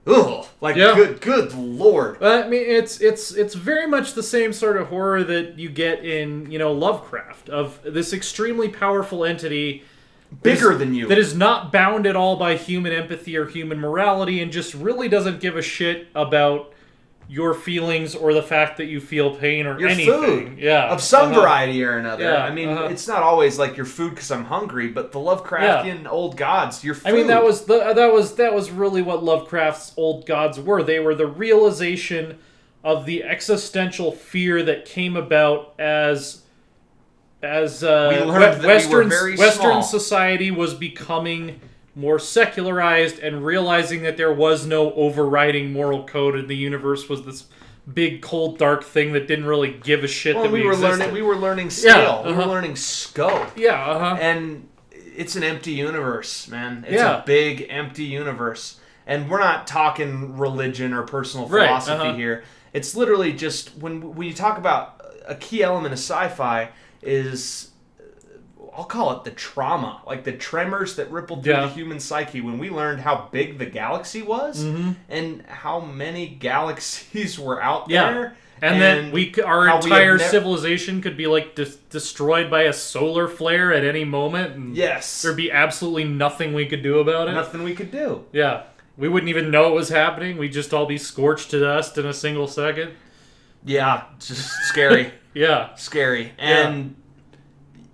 Ugh, like, good lord. I mean, it's very much the same sort of horror that you get in, Lovecraft, of this extremely powerful entity bigger than you, that is not bound at all by human empathy or human morality, and just really doesn't give a shit about your feelings or the fact that you feel pain or your anything. Food, of some variety or another. Yeah, I mean, it's not always like your food because I'm hungry, but the Lovecraftian old gods, your food. I mean, that was really what Lovecraft's old gods were. They were the realization of the existential fear that came about as Western society was becoming more secularized and realizing that there was no overriding moral code and the universe was this big, cold, dark thing that didn't really give a shit that we existed. We were learning scale. We were learning scope. Yeah, And it's an empty universe, man. It's a big, empty universe. And we're not talking religion or personal philosophy here. It's literally just, when you talk about a key element of sci-fi is... I'll call it the trauma, like the tremors that rippled through the human psyche when we learned how big the galaxy was and how many galaxies were out there. And then our entire civilization could be like destroyed by a solar flare at any moment. And there'd be absolutely nothing we could do about it. Nothing we could do. Yeah. We wouldn't even know it was happening. We'd just all be scorched to dust in a single second. Yeah, it's just scary. Scary. And...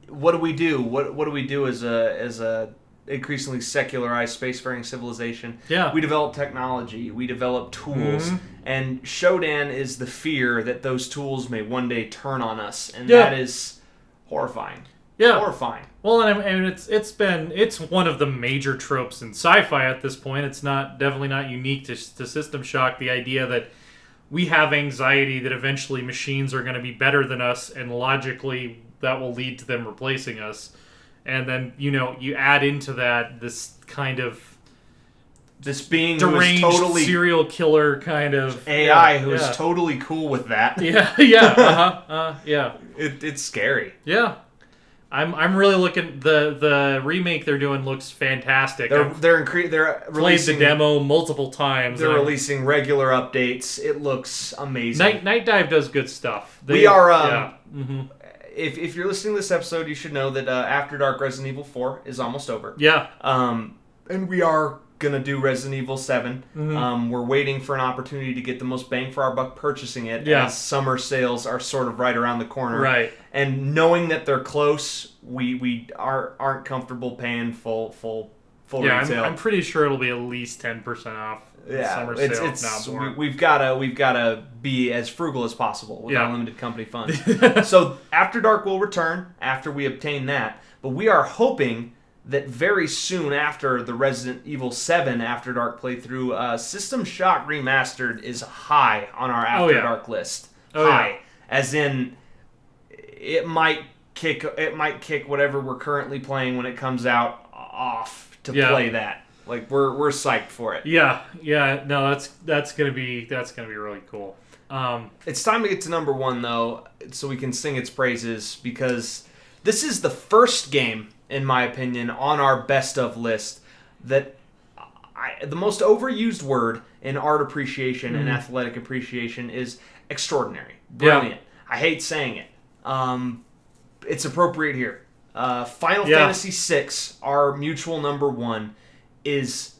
What do we do? What do we do as a increasingly secularized spacefaring civilization? Yeah. We develop technology. We develop tools. And Shodan is the fear that those tools may one day turn on us, and that is horrifying. Yeah. Horrifying. Well, and it's one of the major tropes in sci-fi at this point. It's definitely not unique to System Shock. The idea that we have anxiety that eventually machines are going to be better than us, and logically that will lead to them replacing us. And then, you add into that this kind of... This being deranged who is totally... serial killer kind of... AI who is totally cool with that. Yeah. It's scary. Yeah. I'm really looking. The remake they're doing looks fantastic. They're played the demo multiple times. They're releasing regular updates. It looks amazing. Night Dive does good stuff. If you're listening to this episode, you should know that After Dark Resident Evil 4 is almost over. Yeah. And we are gonna do Resident Evil 7. Mm-hmm. We're waiting for an opportunity to get the most bang for our buck purchasing it. Yeah. As summer sales are sort of right around the corner. Right. And knowing that they're close, we aren't comfortable paying full retail. I'm pretty sure it'll be at least 10% off. Summer sale, we've gotta be as frugal as possible with our limited company funds. So After Dark will return after we obtain that, but we are hoping that very soon after the Resident Evil 7 After Dark playthrough, System Shock Remastered is high on our After Dark list. High, as in it might kick whatever we're currently playing when it comes out off to play that. Like we're psyched for it. Yeah. No, that's gonna be really cool. It's time to get to number 1 though, so we can sing its praises, because this is the first game, in my opinion, on our best of list that the most overused word in art appreciation and athletic appreciation is extraordinary, brilliant. Yeah. I hate saying it. It's appropriate here. Final Fantasy VI, our mutual number 1. Is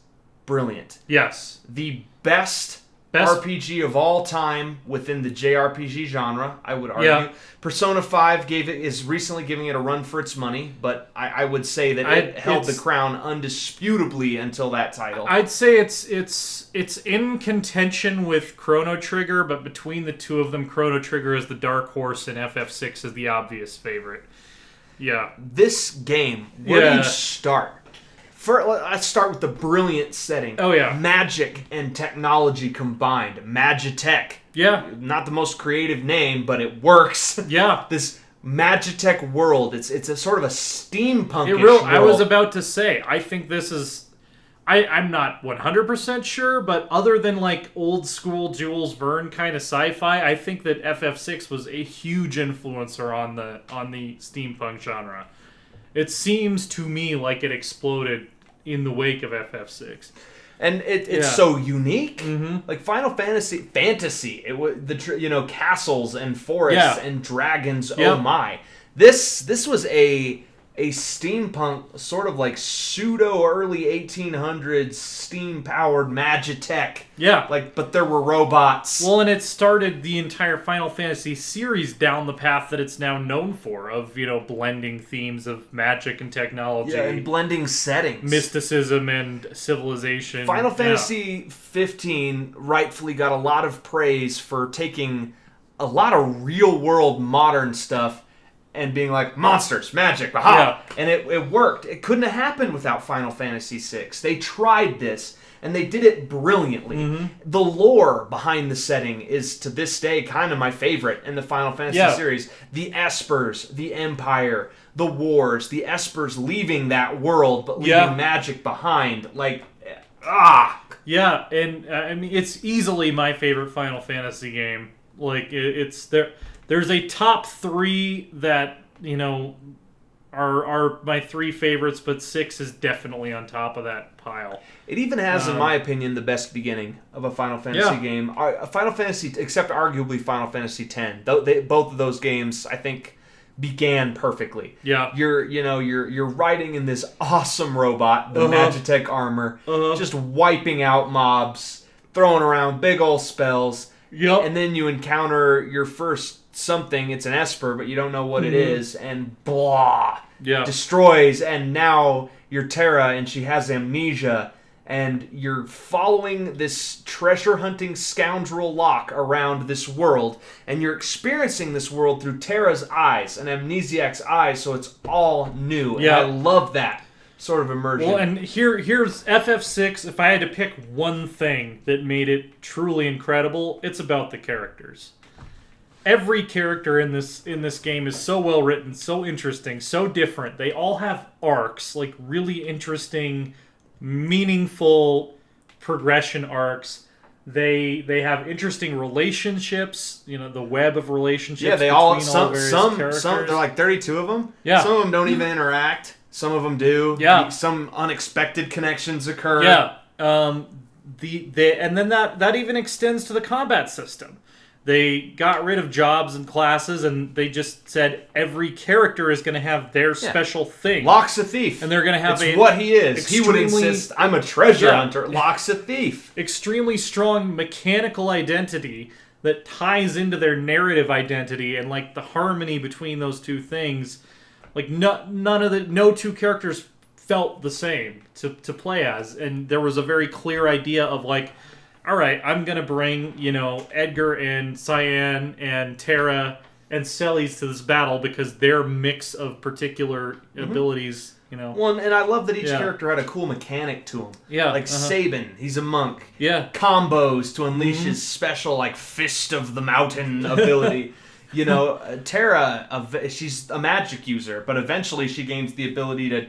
brilliant. Yes. The best RPG of all time within the JRPG genre, I would argue. Yeah. Persona 5 is recently giving it a run for its money, but I would say that it held the crown undisputably until that title. I'd say it's in contention with Chrono Trigger, but between the two of them, Chrono Trigger is the dark horse and FF6 is the obvious favorite. Yeah. This game, where do you start? Let's start with the brilliant setting. Oh, yeah. Magic and technology combined. Magitech. Yeah. Not the most creative name, but it works. Yeah. This Magitech world. It's a sort of a steampunkish world. I was about to say, I think this is... I'm not 100% sure, but other than like old school Jules Verne kind of sci-fi, I think that FF6 was a huge influencer on the steampunk genre. It seems to me like it exploded in the wake of FF6, and it's so unique. Mm-hmm. Like Final Fantasy, it was castles and forests and dragons. Yeah. Oh my! This was a steampunk sort of like pseudo early 1800s steam powered Magitech. Yeah, but there were robots. Well, and it started the entire Final Fantasy series down the path that it's now known for, of blending themes of magic and technology, and blending settings, mysticism and civilization. Final Fantasy 15 rightfully got a lot of praise for taking a lot of real world modern stuff and being like, monsters, magic, aha! Yeah. And it worked. It couldn't have happened without Final Fantasy VI. They tried this, and they did it brilliantly. Mm-hmm. The lore behind the setting is, to this day, kind of my favorite in the Final Fantasy series. The Espers, the Empire, the wars, the Espers leaving that world, but leaving magic behind. Yeah, and I mean, it's easily my favorite Final Fantasy game. Like, it's there. There's a top 3 that, are my 3 favorites, but 6 is definitely on top of that pile. It even has, in my opinion, the best beginning of a Final Fantasy game. Final Fantasy, except arguably Final Fantasy X. Both of those games, I think, began perfectly. Yeah. You're riding in this awesome robot, the Magitech armor, just wiping out mobs, throwing around big old spells. Yep. And then you encounter your first something. It's an Esper, but you don't know what it is, and blah, destroys. And now you're Terra, and she has amnesia, and you're following this treasure hunting scoundrel Locke around this world, and you're experiencing this world through Terra's eyes and Amnesiac's eyes, so it's all new. Yeah. And I love that sort of immersion. Well, and here's FF6. If I had to pick one thing that made it truly incredible, it's about the characters. Every character in this game is so well written, so interesting, so different. They all have arcs, like really interesting, meaningful progression arcs. They have interesting relationships. You know, the web of relationships. Yeah, they between all various characters. some. They're like 32 of them. Yeah. Some of them don't even interact. Some of them do. Yeah. Some unexpected connections occur. Yeah. And then that even extends to the combat system. They got rid of jobs and classes, and they just said every character is going to have their special thing. Locke's a thief. And they're going to have what he is. He would insist, I'm a treasure hunter. Locke's a thief. Extremely strong mechanical identity that ties into their narrative identity, and like the harmony between those two things. Like no two characters felt the same to play as, and there was a very clear idea of like, all right, I'm gonna bring Edgar and Cyan and Tara and Celes to this battle because their mix of particular abilities, Well, and I love that each character had a cool mechanic to him. Yeah, like Sabin, he's a monk. Yeah, combos to unleash his special like fist of the mountain ability. Tara, she's a magic user, but eventually she gains the ability to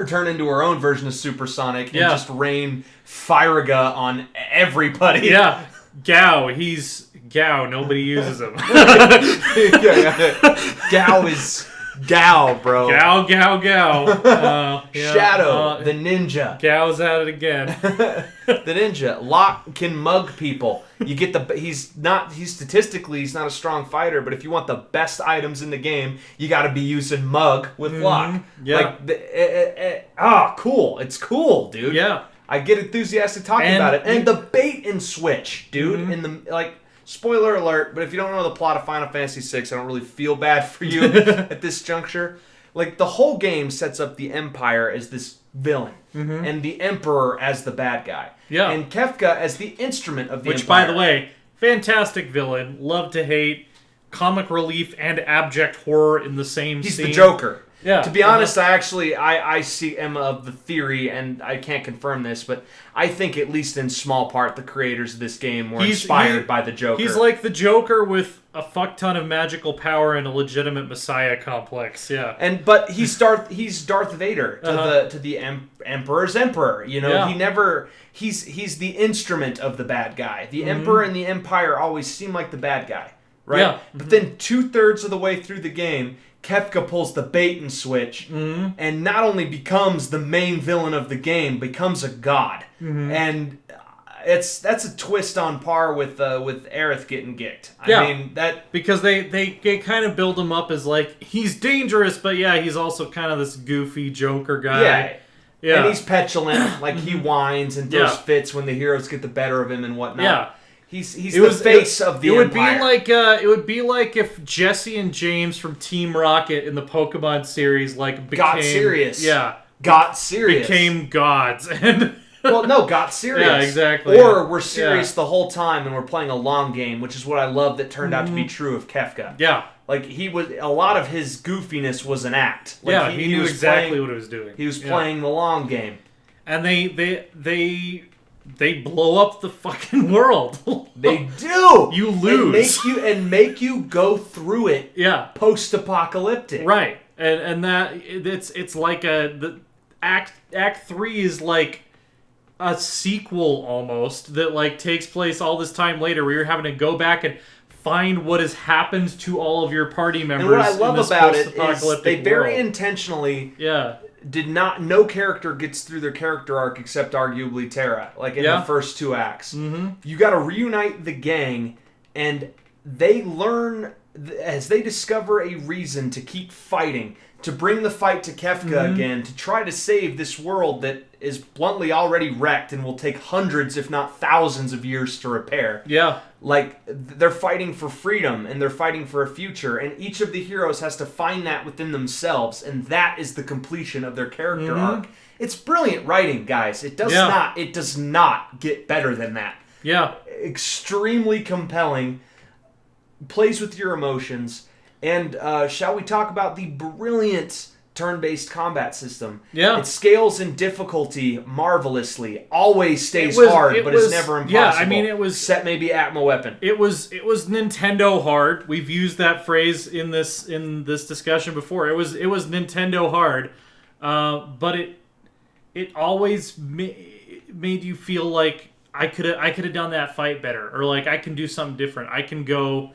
turn into her own version of supersonic and just rain Firaga on everybody. Yeah, Gao, he's Gao. Nobody uses him. Gao is Gao, bro. Gao. Shadow, the ninja. Gao's at it again. The ninja. Locke can mug people. You get he's statistically he's not a strong fighter, but if you want the best items in the game, you got to be using mug with Locke. Yeah. Cool. It's cool, dude. Yeah. I get enthusiastic talking about it. And the bait and switch, dude, in the spoiler alert, but if you don't know the plot of Final Fantasy VI, I don't really feel bad for you at this juncture. Like, the whole game sets up the Empire as this villain, and the Emperor as the bad guy. Yeah. And Kefka as the instrument of the Empire. Which, Empire. by the way, fantastic villain, love to hate, comic relief and abject horror in the same He's scene. the Joker. Yeah. To be honest, I see am of the theory, and I can't confirm this, but I think at least in small part the creators of this game were inspired by the Joker. He's like the Joker with a fuck ton of magical power and a legitimate messiah complex. Yeah. But he's Darth Vader to the Emperor's Emperor. He never he's the instrument of the bad guy. The Emperor and the Empire always seem like the bad guy, right? Yeah. But then 2/3 of the way through the game, Kefka pulls the bait and switch, and not only becomes the main villain of the game, becomes a god, and that's a twist on par with Aerith getting gicked. I mean that because they kind of build him up as like he's dangerous, but he's also kind of this goofy Joker guy. Yeah, and he's petulant, like he whines and throws fits when the heroes get the better of him and whatnot. Yeah. He's the face of the Empire. It would be like if Jesse and James from Team Rocket in the Pokemon series got serious. Yeah. Got serious. Became gods. And got serious. Yeah, exactly. Or we're serious the whole time and we're playing a long game, which is what I love that turned out to be true of Kefka. Yeah. Like a lot of his goofiness was an act. Like he knew exactly what he was doing. He was playing the long game. And they blow up the fucking world. They do. You lose. Make you go through it. Yeah. Post-apocalyptic. Right. And that it's like the Act 3 is like a sequel almost that like takes place all this time later where you're having to go back and find what has happened to all of your party members. And what I love about it is they very world. Intentionally no character gets through their character arc except arguably Tara, like in the first 2 acts. You got to reunite the gang, and they learn as they discover a reason to keep fighting, to bring the fight to Kefka again, to try to save this world that is bluntly already wrecked and will take hundreds, if not thousands of years to repair. Yeah. Like, they're fighting for freedom, and they're fighting for a future, and each of the heroes has to find that within themselves, and that is the completion of their character arc. It's brilliant writing, guys. It does not get better than that. Yeah. Extremely compelling, plays with your emotions, and shall we talk about the brilliant turn-based combat system? Yeah. It scales in difficulty marvelously. Always stays hard, but it's never impossible. Yeah, I mean, it was... Set maybe Atma weapon. It was Nintendo hard. We've used that phrase in this discussion before. It was Nintendo hard, but it always made you feel like I could have done that fight better, or like I can do something different. I can go,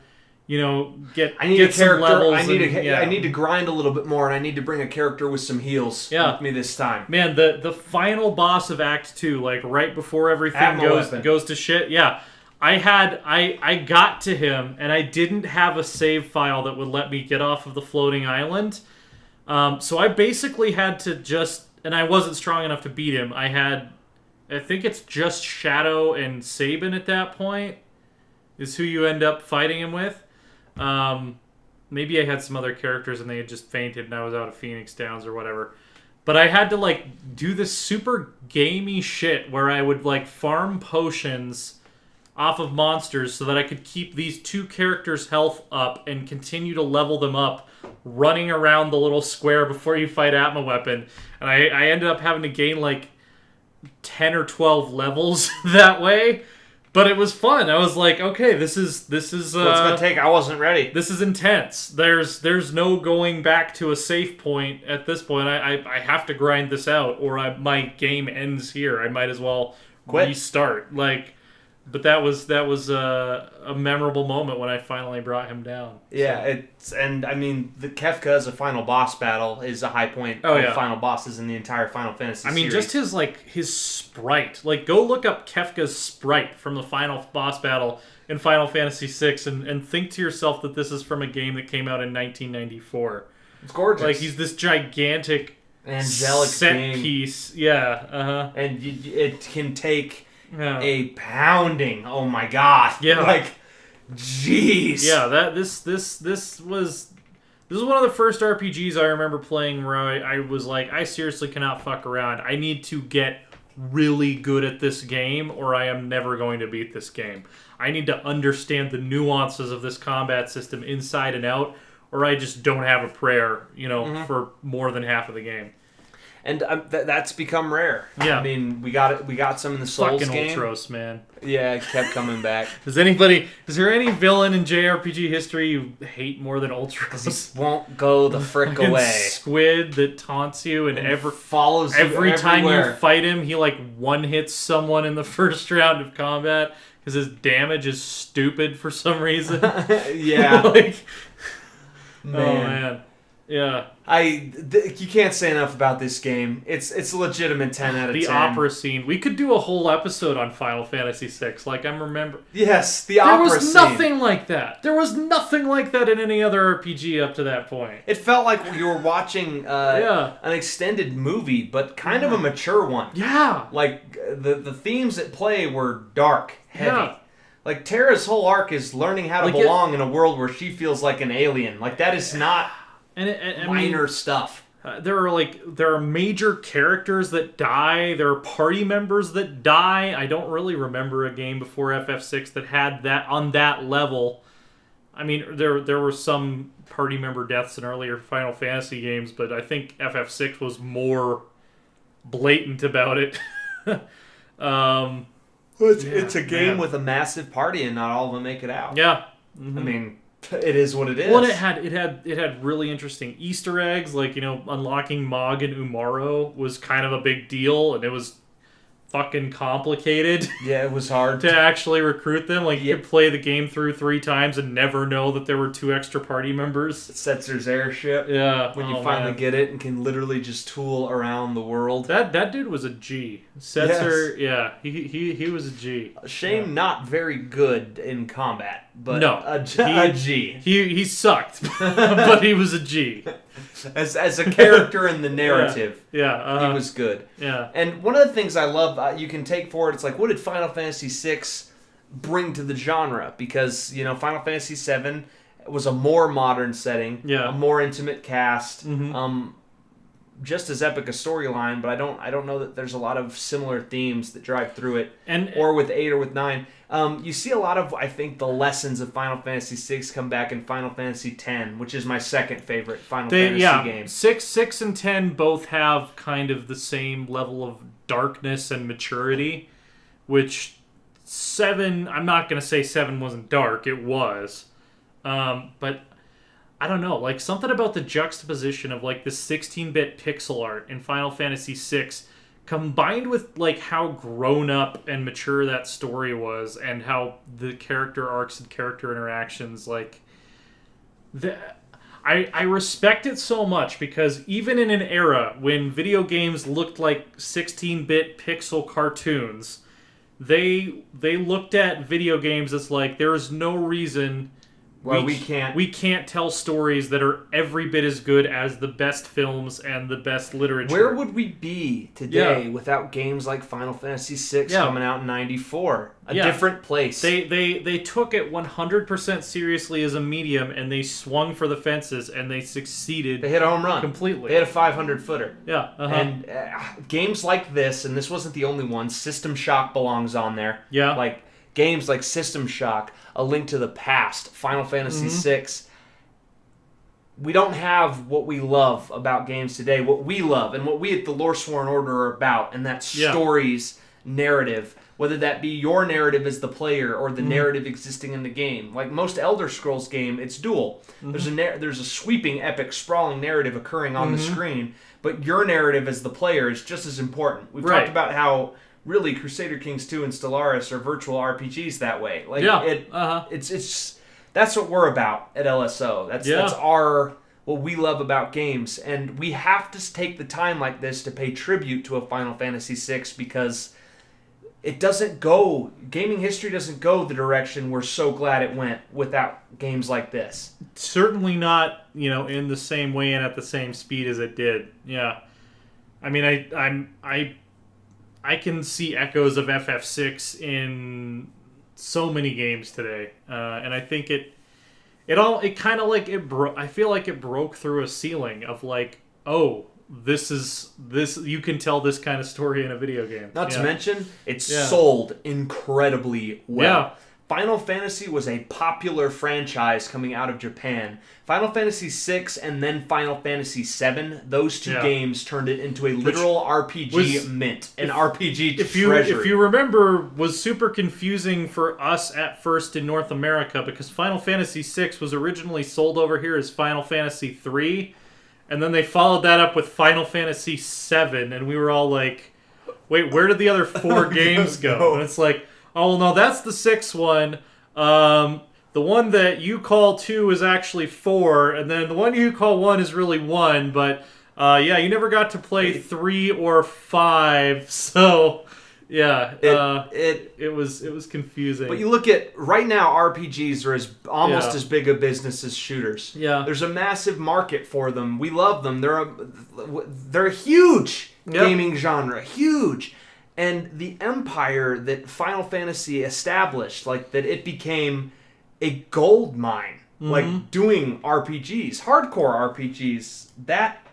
get I need get a some character. levels. I need to grind a little bit more, and I need to bring a character with some heals with me this time. Man, the final boss of Act 2, like right before everything goes to shit. Yeah, I got to him, and I didn't have a save file that would let me get off of the floating island. So I basically had to and I wasn't strong enough to beat him. I think it's just Shadow and Sabin at that point is who you end up fighting him with. Maybe I had some other characters and they had just fainted and I was out of Phoenix Downs or whatever. But I had to like do this super gamey shit where I would like farm potions off of monsters so that I could keep these two characters' health up and continue to level them up running around the little square before you fight Atma Weapon. And I ended up having to gain like 10 or 12 levels that way, but it was fun. I was like, okay, this is what's it gonna take? I wasn't ready. This is intense. There's no going back to a safe point at this point. I have to grind this out or my game ends here. I might as well restart. But that was a memorable moment when I finally brought him down. Yeah, the Kefka as a final boss battle is a high point of final bosses in the entire Final Fantasy series. Just his sprite. Like, go look up Kefka's sprite from the final boss battle in Final Fantasy VI and think to yourself that this is from a game that came out in 1994. It's gorgeous. Like, he's this gigantic angelic set being. Piece. Yeah, uh-huh. And it can take a pounding. Oh my god. Yeah. Like, jeez. Yeah, this was one of the first RPGs I remember playing where I was like, I seriously cannot fuck around. I need to get really good at this game or I am never going to beat this game. I need to understand the nuances of this combat system inside and out or I just don't have a prayer, for more than half of the game. And that's become rare. Yeah. I mean, we got some in the Souls fucking game. Ultros, man. Yeah, it kept coming back. Is there any villain in JRPG history you hate more than Ultros? He won't go the frick away. Squid that taunts you and follows you every time everywhere. you fight him, he like one-hits someone in the first round of combat because his damage is stupid for some reason. Yeah. Man. Oh, man. Yeah. You can't say enough about this game. It's a legitimate 10 out of 10. The opera scene. We could do a whole episode on Final Fantasy VI. Like, I remember... Yes, the opera scene. There was nothing like that. There was nothing like that in any other RPG up to that point. It felt like you were watching an extended movie, but kind of a mature one. Yeah. Like, the themes at play were dark, heavy. Yeah. Like, Terra's whole arc is learning how to belong in a world where she feels like an alien. Like, that is not... minor stuff. There are major characters that die. There are party members that die. I don't really remember a game before FF6 that had that on that level. I mean, there were some party member deaths in earlier Final Fantasy games, but I think FF6 was more blatant about it. It's a game with a massive party, and not all of them make it out. Yeah, I mean. It is what it is. Well, it had really interesting Easter eggs, like unlocking Mog and Umaro was kind of a big deal, and it was fucking complicated. Yeah, it was hard to actually recruit them. Like you could play the game through 3 times and never know that there were 2 extra party members. Setzer's airship. Yeah, when you finally get it and can literally just tool around the world. That dude was a G. Setzer, yes. Yeah, he was a G. Shame not very good in combat, but no, a G. He sucked, but he was a G. As a character in the narrative, he was good. Yeah, and one of the things I love, you can take forward, it's like, what did Final Fantasy VI bring to the genre? Because Final Fantasy VII was a more modern setting, a more intimate cast, just as epic a storyline, but I don't know that there's a lot of similar themes that drive through it, or with 8 or with 9. You see a lot of, I think, the lessons of Final Fantasy VI come back in Final Fantasy X, which is my second favorite Final Fantasy game. 6 and 10 both have kind of the same level of darkness and maturity, which 7, I'm not going to say 7 wasn't dark, it was. But I don't know, like something about the juxtaposition of like the 16-bit pixel art in Final Fantasy VI combined with like how grown up and mature that story was, and how the character arcs and character interactions, like I respect it so much, because even in an era when video games looked like 16-bit pixel cartoons, they looked at video games as like, there is no reason we can't tell stories that are every bit as good as the best films and the best literature. Where would we be today without games like Final Fantasy VI coming out in '94? A different place. They took it 100% seriously as a medium, and they swung for the fences, and they succeeded. They hit a home run completely. They hit a 500-footer. Yeah, and games like this, and this wasn't the only one. System Shock belongs on there. Yeah, like games like System Shock, A Link to the Past, Final Fantasy VI. We don't have what we love about games today. What we love and what we at the Loresworn Order are about, and that's stories, narrative. Whether that be your narrative as the player or the narrative existing in the game. Like most Elder Scrolls game, it's dual. There's a sweeping, epic, sprawling narrative occurring on the screen, but your narrative as the player is just as important. We've talked about how really Crusader Kings 2 and Stellaris are virtual RPGs that way. Like it's that's what we're about at LSO. That's our what we love about games, and we have to take the time like this to pay tribute to a Final Fantasy VI, because it doesn't go, gaming history doesn't go the direction we're so glad it went without games like this. Certainly not, in the same way and at the same speed as it did. Yeah. I mean, I can see echoes of FF6 in so many games today. And I think it kind of like I feel like it broke through a ceiling of like, oh, this you can tell this kind of story in a video game. Not to mention, it's sold incredibly well. Yeah. Final Fantasy was a popular franchise coming out of Japan. Final Fantasy VI and then Final Fantasy VII, those two games turned it into a literal RPG mint, an RPG treasury. If you remember, was super confusing for us at first in North America, because Final Fantasy VI was originally sold over here as Final Fantasy III, and then they followed that up with Final Fantasy VII, and we were all like, wait, where did the other 4 games go? And it's like, oh, well, no, that's the 6th one. The one that you call 2 is actually 4, and then the one you call 1 is really 1, but you never got to play 3 or 5, so yeah, it was confusing. But you look at right now, RPGs are almost as big a business as shooters. Yeah, there's a massive market for them. We love them. They're a huge gaming genre, huge. And the empire that Final Fantasy established, like that it became a gold mine, like doing RPGs, hardcore RPGs. That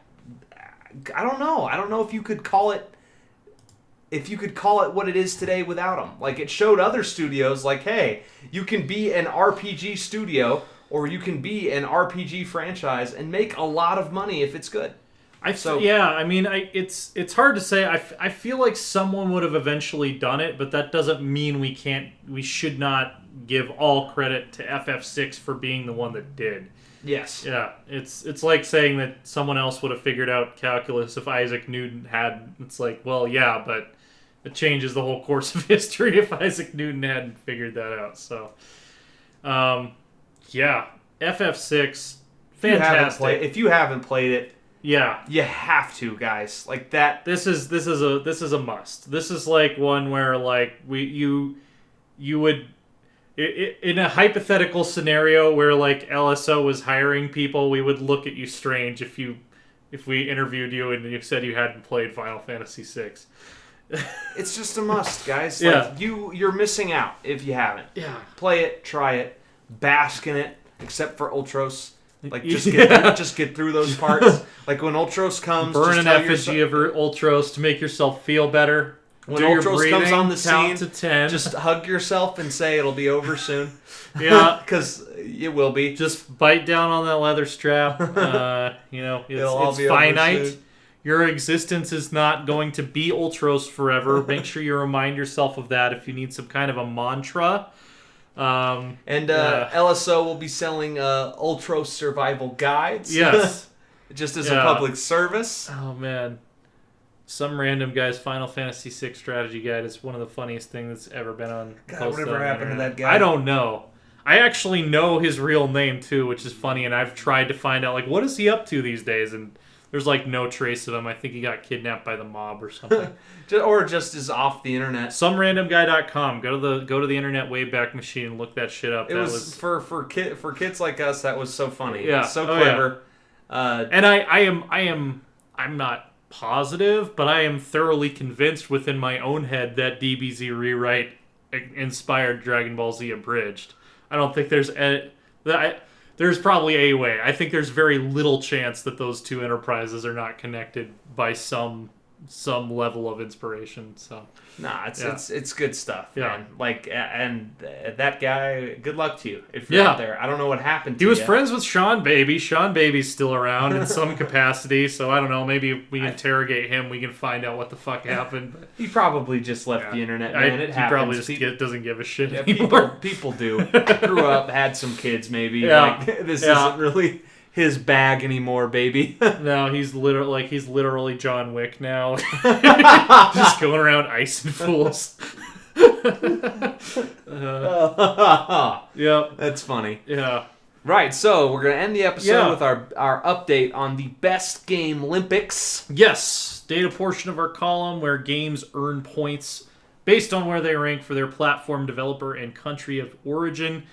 I don't know. I don't know if you could call it what it is today without them. Like it showed other studios, like, hey, you can be an RPG studio or you can be an RPG franchise and make a lot of money if it's good. It's hard to say. I feel like someone would have eventually done it, but that doesn't mean we should not give all credit to FF6 for being the one that did. Yes. Yeah, it's like saying that someone else would have figured out calculus if Isaac Newton had. It's like, well, yeah, but it changes the whole course of history if Isaac Newton hadn't figured that out. So, FF6, fantastic. If you haven't played it, yeah, you have to, guys. Like that. This is a must. This is like one where like you would in a hypothetical scenario where like LSO was hiring people, we would look at you strange if we interviewed you and you said you hadn't played Final Fantasy VI. It's just a must, guys. Yeah. Like you're missing out if you haven't. Yeah. Play it, try it, bask in it, except for Ultros. Like just get through those parts. Like when Ultros comes, burn an effigy of Ultros to make yourself feel better. When Ultros comes on the scene, to 10. Just hug yourself and say it'll be over soon. Yeah, because it will be. Just bite down on that leather strap. It's finite. Your existence is not going to be Ultros forever. Make sure you remind yourself of that if you need some kind of a mantra. LSO will be selling Ultros survival guides. Yes. Just as a public service. Oh, man. Some random guy's Final Fantasy VI strategy guide is one of the funniest things that's ever been on. God, whatever happened to that guy? I don't know. I actually know his real name too, which is funny, and I've tried to find out like what is he up to these days, and there's like no trace of him. I think he got kidnapped by the mob or something. Or just is off the internet. SomeRandomGuy.com. Go to the internet Wayback Machine and look that shit up. It was for kids like us. That was so funny. Yeah, so clever. Yeah. And I'm not positive, but I am thoroughly convinced within my own head that DBZ Rewrite inspired Dragon Ball Z Abridged. I don't think there's there's probably a way. I think there's very little chance that those two enterprises are not connected by some level of inspiration. So nah, it's good stuff, man. Like, and that guy, good luck to you if you're out there. I don't know what happened to you. He was friends with Sean Baby. Sean Baby's still around in some capacity, so I don't know. Maybe if we interrogate him, we can find out what the fuck happened. But he probably just left the internet, man. It happens. He probably just doesn't give a shit anymore. People do. Grew up, had some kids, maybe. Yeah. Like, this isn't really his bag anymore, baby. No, he's literally John Wick now. Just going around icing fools. Yep. That's funny. Yeah. Right, so we're going to end the episode with our update on the Best Game Olympics. Yes. Data portion of our column where games earn points based on where they rank for their platform, developer, and country of origin.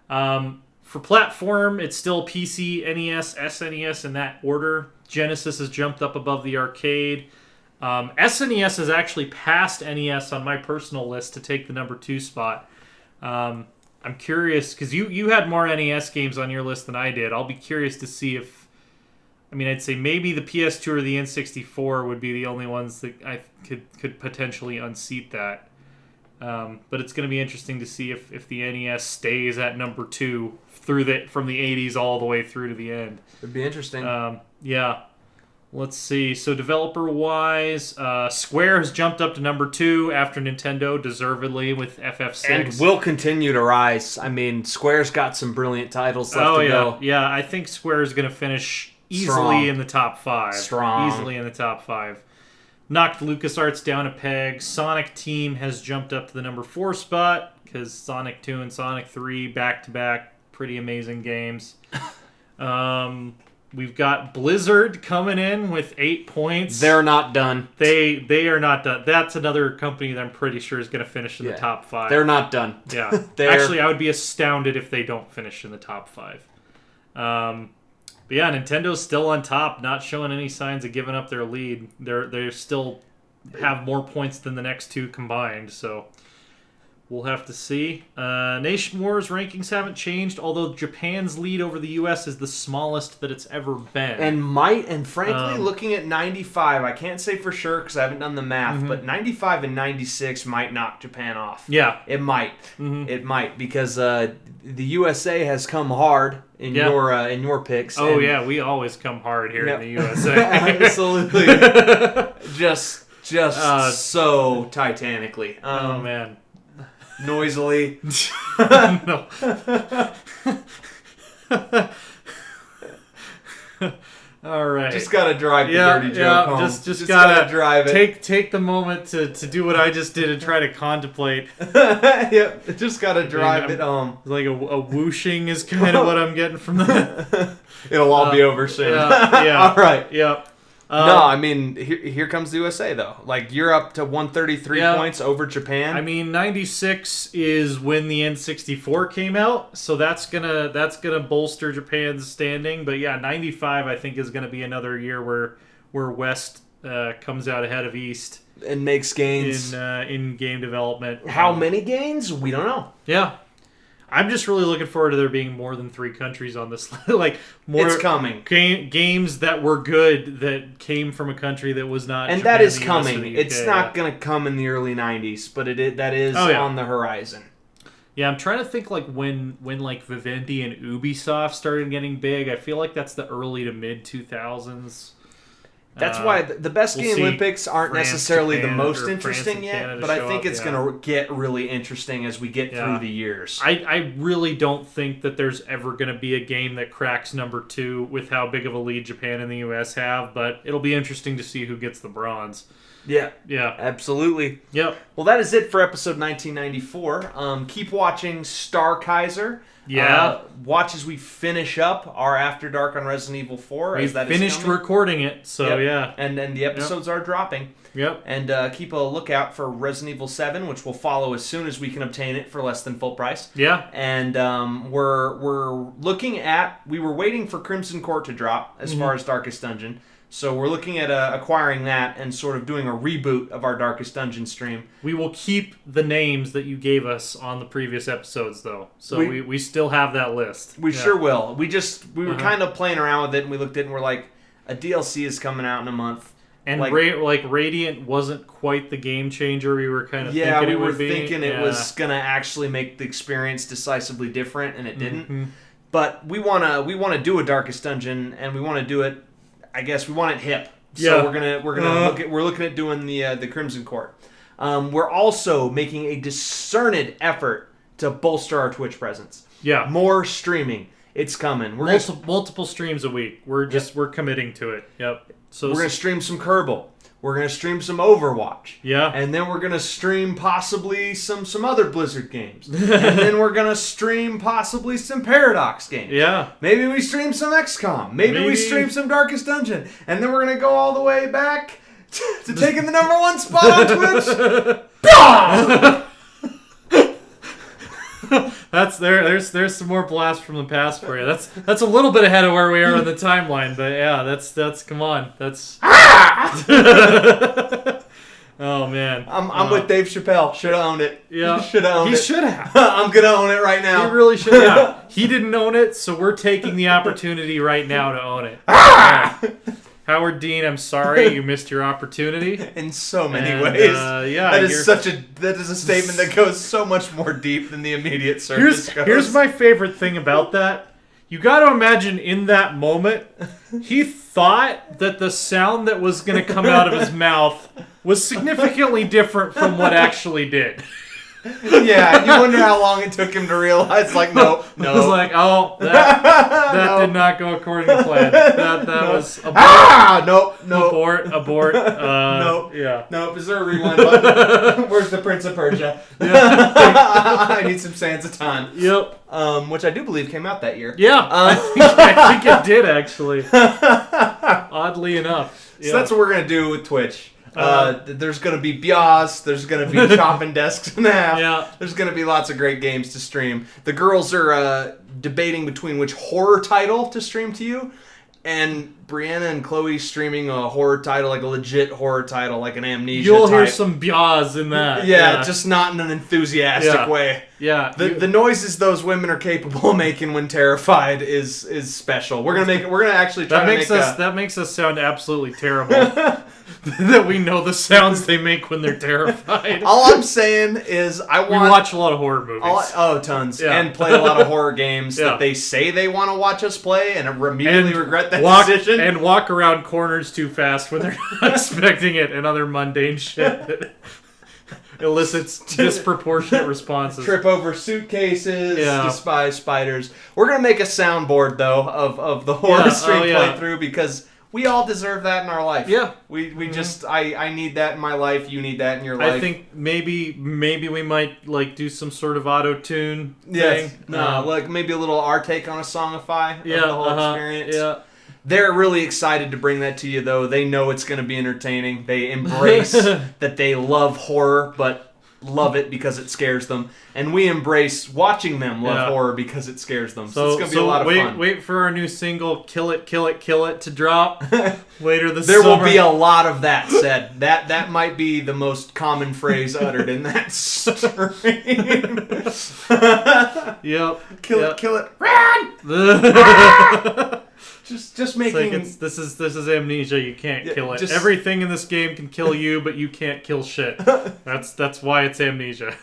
For platform, it's still PC, NES, SNES in that order. Genesis has jumped up above the arcade. SNES has actually passed NES on my personal list to take the number 2 spot. I'm curious, because you had more NES games on your list than I did. I'll be curious to see if... I'd say maybe the PS2 or the N64 would be the only ones that I could potentially unseat that. But it's going to be interesting to see if the NES stays at number 2 from the 80s all the way through to the end. It'd be interesting. Yeah. Let's see. So developer-wise, Square has jumped up to number 2 after Nintendo, deservedly, with FF6. And will continue to rise. I mean, Square's got some brilliant titles left to go. Yeah, I think Square is going to finish easily in the top 5. Strong. Easily in the top 5. Knocked LucasArts down a peg. Sonic Team has jumped up to the number 4 spot because Sonic 2 and Sonic 3 back-to-back, pretty amazing games. We've got Blizzard coming in with 8 points. They're not done. They are not done. That's another company that I'm pretty sure is going to finish in the top 5. They're not done. Yeah. Actually, I would be astounded if they don't finish in the top 5. But yeah, Nintendo's still on top, not showing any signs of giving up their lead. They still have more points than the next 2 combined, so we'll have to see. Nation Wars rankings haven't changed, although Japan's lead over the U.S. is the smallest that it's ever been. And frankly, looking at 95, I can't say for sure because I haven't done the math, but 95 and 96 might knock Japan off. Yeah. It might. It might, because the USA has come hard in your picks. Oh, yeah, we always come hard here in the USA. Absolutely. just so titanically. Oh, man. Noisily. No. All right. Just gotta drive the dirty joke home. Just gotta drive it. Take the moment to do what I just did and try to contemplate. Yep. Just gotta drive it home. Like a whooshing is kind of what I'm getting from that. It'll all be over soon. Yeah. All right. Yep. No, I mean, here comes the USA, though. Like, you're up to 133 points over Japan. I mean, 96 is when the N64 came out, so that's gonna bolster Japan's standing. But yeah, 95 I think is gonna be another year where West comes out ahead of East and makes gains in game development. How many gains? We don't know. Yeah. I'm just really looking forward to there being more than 3 countries on this list. Like, more it's coming. Games that were good that came from a country that was not. And Japan, that is coming. It's not going to come in the early 90s, but that is on the horizon. Yeah, I'm trying to think like when like Vivendi and Ubisoft started getting big. I feel like that's the early to mid 2000s. That's why the best game Olympics aren't France, necessarily Japan, the most or interesting France and yet, Canada but I show think up, it's going to get really interesting as we get through the years. I really don't think that there's ever going to be a game that cracks number 2 with how big of a lead Japan and the U.S. have, but it'll be interesting to see who gets the bronze. Yeah. Yeah. Absolutely. Yep. Well, that is it for episode 1994. Keep watching Star Kaiser. Yeah. Watch as we finish up our After Dark on Resident Evil 4. We finished recording it, so yeah. And then the episodes are dropping. Yep. And keep a lookout for Resident Evil 7, which will follow as soon as we can obtain it for less than full price. Yeah. And we're looking at... We were waiting for Crimson Court to drop as far as Darkest Dungeon. So we're looking at acquiring that and sort of doing a reboot of our Darkest Dungeon stream. We will keep the names that you gave us on the previous episodes, though. So we still have that list. We sure will. We were kind of playing around with it, and we looked at it, and we're like, a DLC is coming out in a month. And Radiant wasn't quite the game changer we were kind of thinking it would be. Thinking it was going to actually make the experience decisively different, and it didn't. Mm-hmm. But we want to do a Darkest Dungeon, and we want to do it. I guess we want it hip. So Yeah. we're looking at doing the Crimson Court. We're also making a discerted effort to bolster our Twitch presence. Yeah. More streaming. It's coming. We're multiple streams a week. We're committing to it. Yep. So we're gonna stream some Kerbal. We're gonna stream some Overwatch. Yeah. And then we're gonna stream possibly some other Blizzard games. And then we're gonna stream possibly some Paradox games. Yeah. Maybe we stream some XCOM. Maybe we stream some Darkest Dungeon. And then we're gonna go all the way back to taking the #1 spot on Twitch. There's some more blast from the past for you. That's a little bit ahead of where we are in the timeline, but yeah, that's come on. That's oh man. I'm with Dave Chappelle. Should have owned it. Yeah. Should have owned it. He should have. I'm gonna own it right now. He really should have. He didn't own it, so we're taking the opportunity right now to own it. Yeah. Howard Dean, I'm sorry you missed your opportunity. In so many ways. That is a statement that goes so much more deep than the immediate surface goes. Here's my favorite thing about that. You got to imagine in that moment, he thought that the sound that was going to come out of his mouth was significantly different from what actually did. Yeah, you wonder how long it took him to realize, no. It was like, oh, that did not go according to plan. That was nope. Abort. Nope. Yeah. Nope. Is there a rewind button? Where's the Prince of Persia? Yeah. I need some Sands of Time. Yep. Which I do believe came out that year. Yeah. I think it did, actually. Oddly enough. So that's what we're going to do with Twitch. There's going to be Biaz. There's going to be chopping desks in half. Yeah. There's going to be lots of great games to stream. The girls are debating between which horror title to stream to you. And Brianna and Chloe streaming a horror title, like a legit horror title, like an Amnesia You'll type. Hear some Biaz in that. Yeah, just not in an enthusiastic way. Yeah. The noises those women are capable of making when terrified is special. We're gonna actually try that makes us sound absolutely terrible. That we know the sounds they make when they're terrified. All I'm saying is we watch a lot of horror movies. Tons. Yeah. And play a lot of horror games that they say they want to watch us play and immediately regret that decision. And walk around corners too fast when they're not expecting it and other mundane shit that elicits disproportionate responses. Trip over suitcases, despise spiders. We're going to make a soundboard, though, of the horror stream playthrough because... We all deserve that in our life. Yeah. We just I need that in my life, you need that in your life. I think maybe we might do some sort of auto-tune thing. Like maybe a little our take on a songify of the whole experience. Yeah. They're really excited to bring that to you though. They know it's going to be entertaining. They embrace that they love horror but love it because it scares them. And we embrace watching them love horror because it scares them. So it's going to be a lot of fun. Wait for our new single, Kill It, Kill It, Kill It, to drop later this summer. There will be a lot of that said. That might be the most common phrase uttered in that stream. Yep. Kill it, run! Just making... This is Amnesia. You can't kill it. Everything in this game can kill you, but you can't kill shit. That's why it's Amnesia.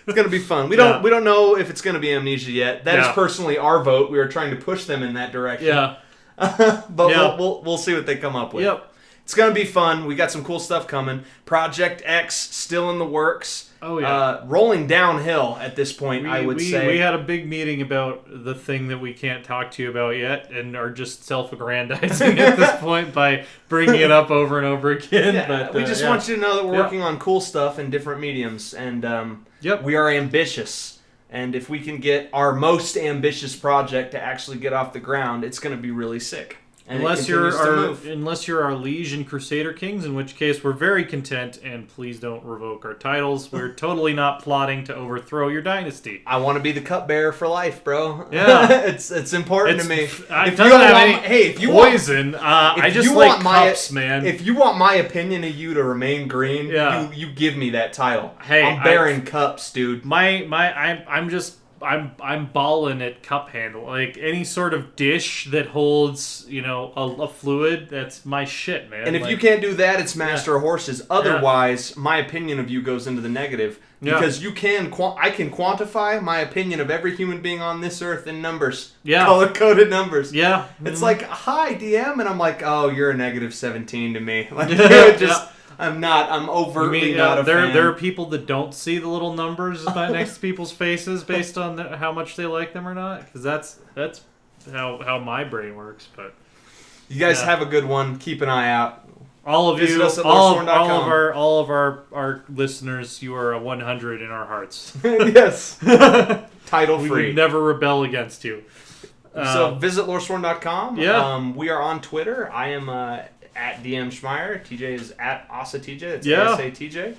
It's gonna be fun. We don't know if it's gonna be Amnesia yet. That is personally our vote. We are trying to push them in that direction. Yeah. But we'll see what they come up with. Yep. It's going to be fun. We got some cool stuff coming. Project X still in the works. Oh, yeah. Rolling downhill at this point, I would say. We had a big meeting about the thing that we can't talk to you about yet and are just self-aggrandizing at this point by bringing it up over and over again. Yeah, but we just want you to know that we're working on cool stuff in different mediums. And we are ambitious. And if we can get our most ambitious project to actually get off the ground, it's going to be really sick. And unless you're our liege and crusader kings, in which case we're very content, and please don't revoke our titles. We're totally not plotting to overthrow your dynasty. I want to be the cupbearer for life, bro. Yeah, it's important to me. If you want poison, I just like cups, man. If you want my opinion of you to remain green, you give me that title. Hey, I'm bearing cups, dude. I'm balling at cup handle. Like any sort of dish that holds, a fluid, that's my shit, man. And if you can't do that, it's master of horses. Otherwise, my opinion of you goes into the negative. Because I can quantify my opinion of every human being on this earth in numbers. Yeah. Color-coded numbers. Yeah. It's like, hi, DM, and I'm like, oh, you're a negative 17 to me. Like, I'm overtly not a fan. There are people that don't see the little numbers next to people's faces based on how much they like them or not. Because that's how my brain works. But you guys have a good one. Keep an eye out. All of you, all of our listeners, you are a 100 in our hearts. Yes. Title free. We would never rebel against you. So visit Loresworn.com. Yeah. We are on Twitter. I am at DM Schmeier. TJ is at AsaTJ. It's ASATJ.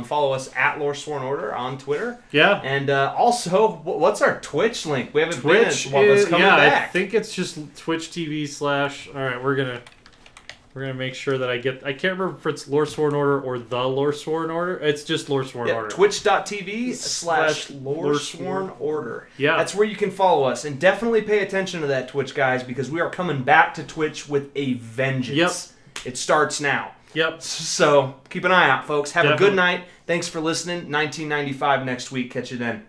Follow us at Loresworn Order on Twitter. Yeah. And also, what's our Twitch link? We haven't been while it's coming back. I think it's just Twitch TV / All right, we're gonna make sure that I can't remember if it's Loresworn Order or the Loresworn Order. It's just Loresworn Order. Twitch.tv / Loresworn Order. Yeah. That's where you can follow us. And definitely pay attention to that Twitch, guys, because we are coming back to Twitch with a vengeance. Yep. It starts now. Yep. So keep an eye out, folks. Have a good night. Thanks for listening. 1995 next week. Catch you then.